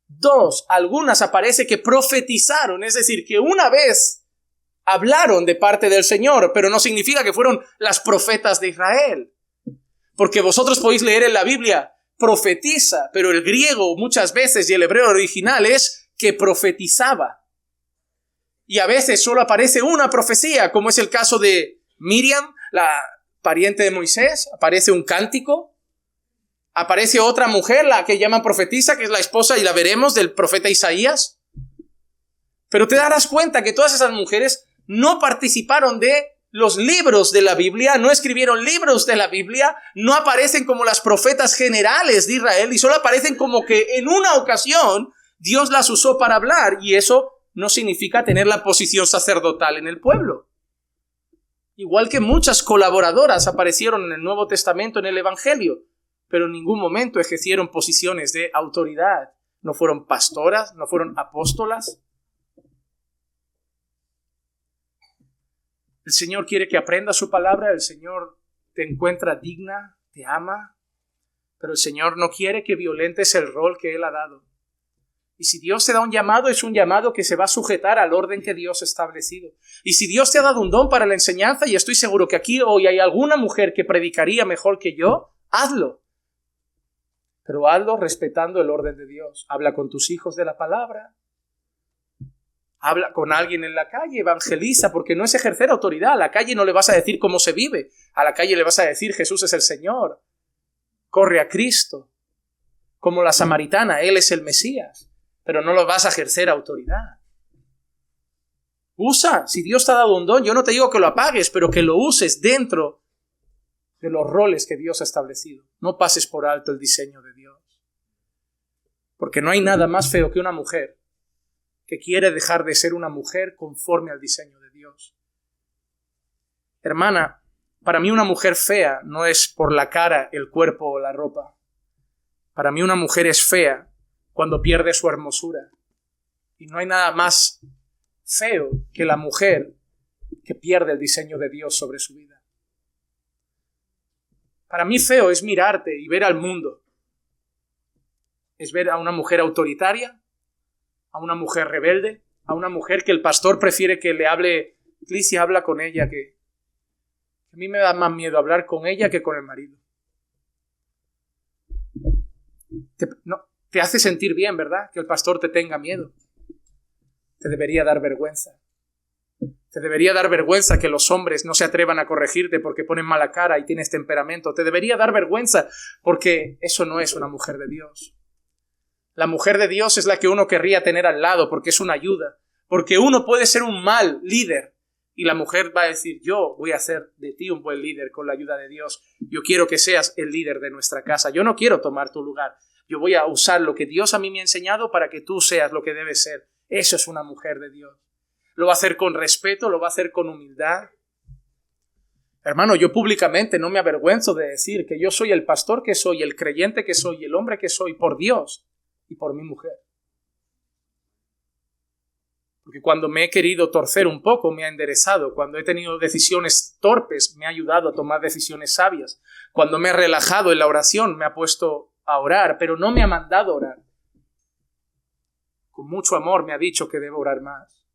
2, algunas aparece que profetizaron, es decir, que una vez hablaron de parte del Señor, pero no significa que fueron las profetas de Israel. Porque vosotros podéis leer en la Biblia, profetiza, pero el griego muchas veces y el hebreo original es que profetizaba. Y a veces solo aparece una profecía, como es el caso de Miriam, la pariente de Moisés, aparece un cántico. Aparece otra mujer, la que llaman profetisa, que es la esposa, y la veremos, del profeta Isaías. Pero te darás cuenta que todas esas mujeres no participaron de los libros de la Biblia, no escribieron libros de la Biblia, no aparecen como las profetas generales de Israel, y solo aparecen como que en una ocasión Dios las usó para hablar, y eso no significa tener la posición sacerdotal en el pueblo. Igual que muchas colaboradoras aparecieron en el Nuevo Testamento, en el Evangelio, pero en ningún momento ejercieron posiciones de autoridad. No fueron pastoras, no fueron apóstolas. El Señor quiere que aprendas su palabra, el Señor te encuentra digna, te ama, pero el Señor no quiere que violentes el rol que Él ha dado. Y si Dios te da un llamado, es un llamado que se va a sujetar al orden que Dios ha establecido. Y si Dios te ha dado un don para la enseñanza, y estoy seguro que aquí hoy hay alguna mujer que predicaría mejor que yo, hazlo. Pero hazlo respetando el orden de Dios. Habla con tus hijos de la palabra. Habla con alguien en la calle, evangeliza, porque no es ejercer autoridad. A la calle no le vas a decir cómo se vive. A la calle le vas a decir Jesús es el Señor. Corre a Cristo. Como la samaritana, Él es el Mesías. Pero no lo vas a ejercer autoridad. Usa, si Dios te ha dado un don, yo no te digo que lo apagues, pero que lo uses dentro de los roles que Dios ha establecido. No pases por alto el diseño de Dios. Porque no hay nada más feo que una mujer que quiere dejar de ser una mujer conforme al diseño de Dios. Hermana, para mí una mujer fea no es por la cara, el cuerpo o la ropa. Para mí una mujer es fea cuando pierde su hermosura. Y no hay nada más feo que la mujer que pierde el diseño de Dios sobre su vida. Para mí feo es mirarte y ver al mundo. Es ver a una mujer autoritaria, a una mujer rebelde, a una mujer que el pastor prefiere que le hable, Clicia habla con ella, que a mí me da más miedo hablar con ella que con el marido. Te hace sentir bien, ¿verdad? Que el pastor te tenga miedo. Te debería dar vergüenza. Te debería dar vergüenza que los hombres no se atrevan a corregirte porque ponen mala cara y tienes temperamento. Te debería dar vergüenza porque eso no es una mujer de Dios. La mujer de Dios es la que uno querría tener al lado porque es una ayuda. Porque uno puede ser un mal líder y la mujer va a decir, yo voy a hacer de ti un buen líder con la ayuda de Dios. Yo quiero que seas el líder de nuestra casa. Yo no quiero tomar tu lugar. Yo voy a usar lo que Dios a mí me ha enseñado para que tú seas lo que debes ser. Eso es una mujer de Dios. Lo va a hacer con respeto, lo va a hacer con humildad. Hermano, yo públicamente no me avergüenzo de decir que yo soy el pastor que soy, el creyente que soy, el hombre que soy por Dios y por mi mujer. Porque cuando me he querido torcer un poco, me ha enderezado. Cuando he tenido decisiones torpes, me ha ayudado a tomar decisiones sabias. Cuando me he relajado en la oración, me ha puesto a orar, pero no me ha mandado a orar. Con mucho amor me ha dicho que debo orar más,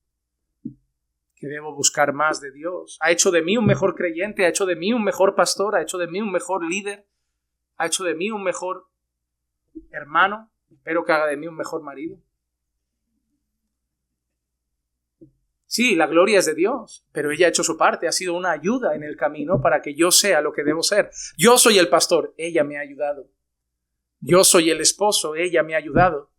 que debo buscar más de Dios. Ha hecho de mí un mejor creyente, ha hecho de mí un mejor pastor, ha hecho de mí un mejor líder, ha hecho de mí un mejor hermano. Espero que haga de mí un mejor marido. Sí, la gloria es de Dios, pero ella ha hecho su parte, ha sido una ayuda en el camino para que yo sea lo que debo ser. Yo soy el pastor, ella me ha ayudado. Yo soy el esposo, ella me ha ayudado.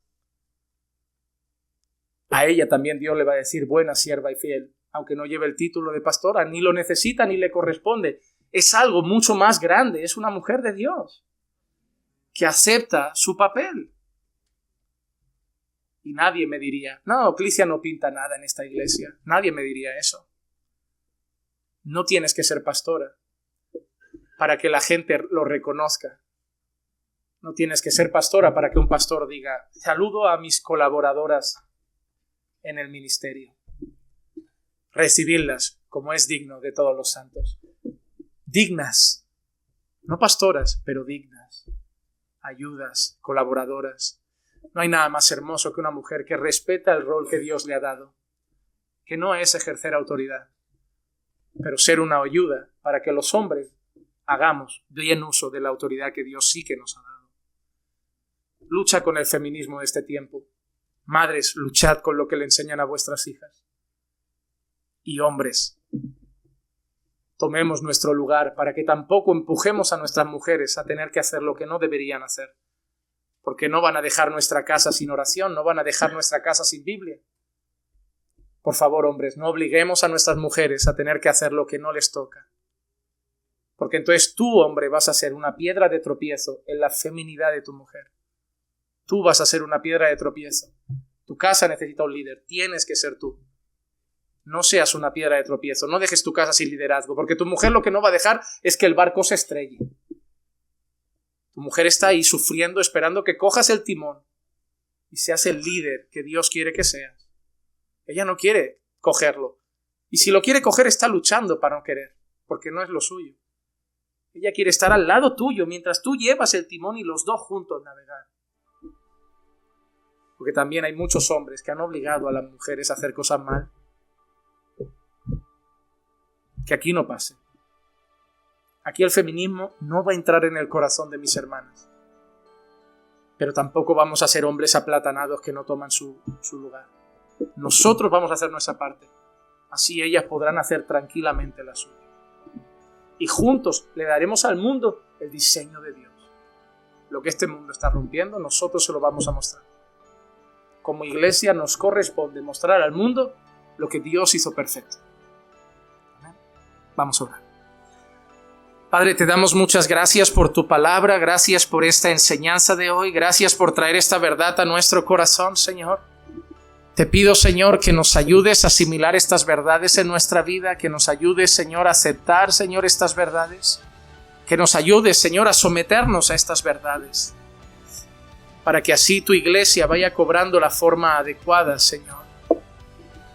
A ella también Dios le va a decir buena sierva y fiel, aunque no lleve el título de pastora, ni lo necesita ni le corresponde. Es algo mucho más grande, es una mujer de Dios que acepta su papel. Y nadie me diría, no, Clicia no pinta nada en esta iglesia. Nadie me diría eso. No tienes que ser pastora para que la gente lo reconozca. No tienes que ser pastora para que un pastor diga, saludo a mis colaboradoras en el ministerio. Recibirlas como es digno de todos los santos. Dignas, no pastoras, pero dignas. Ayudas, colaboradoras. No hay nada más hermoso que una mujer que respeta el rol que Dios le ha dado, que no es ejercer autoridad, pero ser una ayuda para que los hombres hagamos bien uso de la autoridad que Dios sí que nos ha dado. Lucha con el feminismo de este tiempo. Madres, luchad con lo que le enseñan a vuestras hijas. Y hombres, tomemos nuestro lugar para que tampoco empujemos a nuestras mujeres a tener que hacer lo que no deberían hacer. Porque no van a dejar nuestra casa sin oración, no van a dejar nuestra casa sin Biblia. Por favor, hombres, no obliguemos a nuestras mujeres a tener que hacer lo que no les toca. Porque entonces tú, hombre, vas a ser una piedra de tropiezo en la feminidad de tu mujer. Tú vas a ser una piedra de tropiezo. Tu casa necesita un líder, tienes que ser tú. No seas una piedra de tropiezo, no dejes tu casa sin liderazgo, porque tu mujer lo que no va a dejar es que el barco se estrelle. Tu mujer está ahí sufriendo, esperando que cojas el timón y seas el líder que Dios quiere que seas. Ella no quiere cogerlo. Y si lo quiere coger, está luchando para no querer, porque no es lo suyo. Ella quiere estar al lado tuyo mientras tú llevas el timón y los dos juntos navegar. Porque también hay muchos hombres que han obligado a las mujeres a hacer cosas mal. Que aquí no pase. Aquí el feminismo no va a entrar en el corazón de mis hermanas. Pero tampoco vamos a ser hombres aplatanados que no toman su lugar. Nosotros vamos a hacer nuestra parte. Así ellas podrán hacer tranquilamente la suya. Y juntos le daremos al mundo el diseño de Dios. Lo que este mundo está rompiendo, nosotros se lo vamos a mostrar. Como iglesia nos corresponde mostrar al mundo lo que Dios hizo perfecto. Amén. Vamos a orar. Padre, te damos muchas gracias por tu palabra, gracias por esta enseñanza de hoy, gracias por traer esta verdad a nuestro corazón, Señor. Te pido, Señor, que nos ayudes a asimilar estas verdades en nuestra vida, que nos ayudes, Señor, a aceptar, Señor, estas verdades, que nos ayudes, Señor, a someternos a estas verdades, para que así tu iglesia vaya cobrando la forma adecuada, Señor.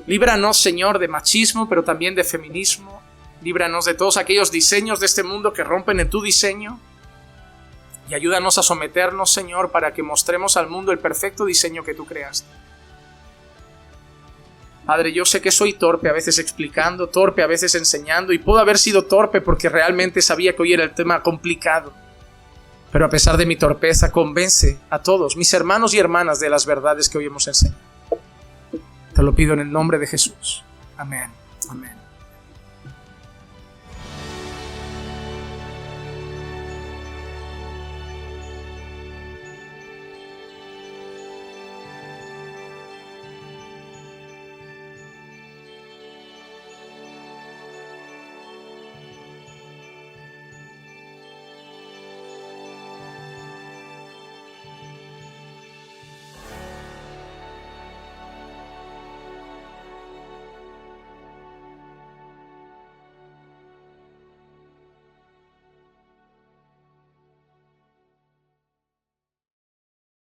Líbranos, Señor, de machismo, pero también de feminismo. Líbranos de todos aquellos diseños de este mundo que rompen en tu diseño. Y ayúdanos a someternos, Señor, para que mostremos al mundo el perfecto diseño que tú creaste. Padre, yo sé que soy torpe a veces explicando, torpe a veces enseñando, y puedo haber sido torpe porque realmente sabía que hoy era el tema complicado. Pero a pesar de mi torpeza, convence a todos, mis hermanos y hermanas, de las verdades que hoy hemos enseñado. Te lo pido en el nombre de Jesús. Amén. Amén.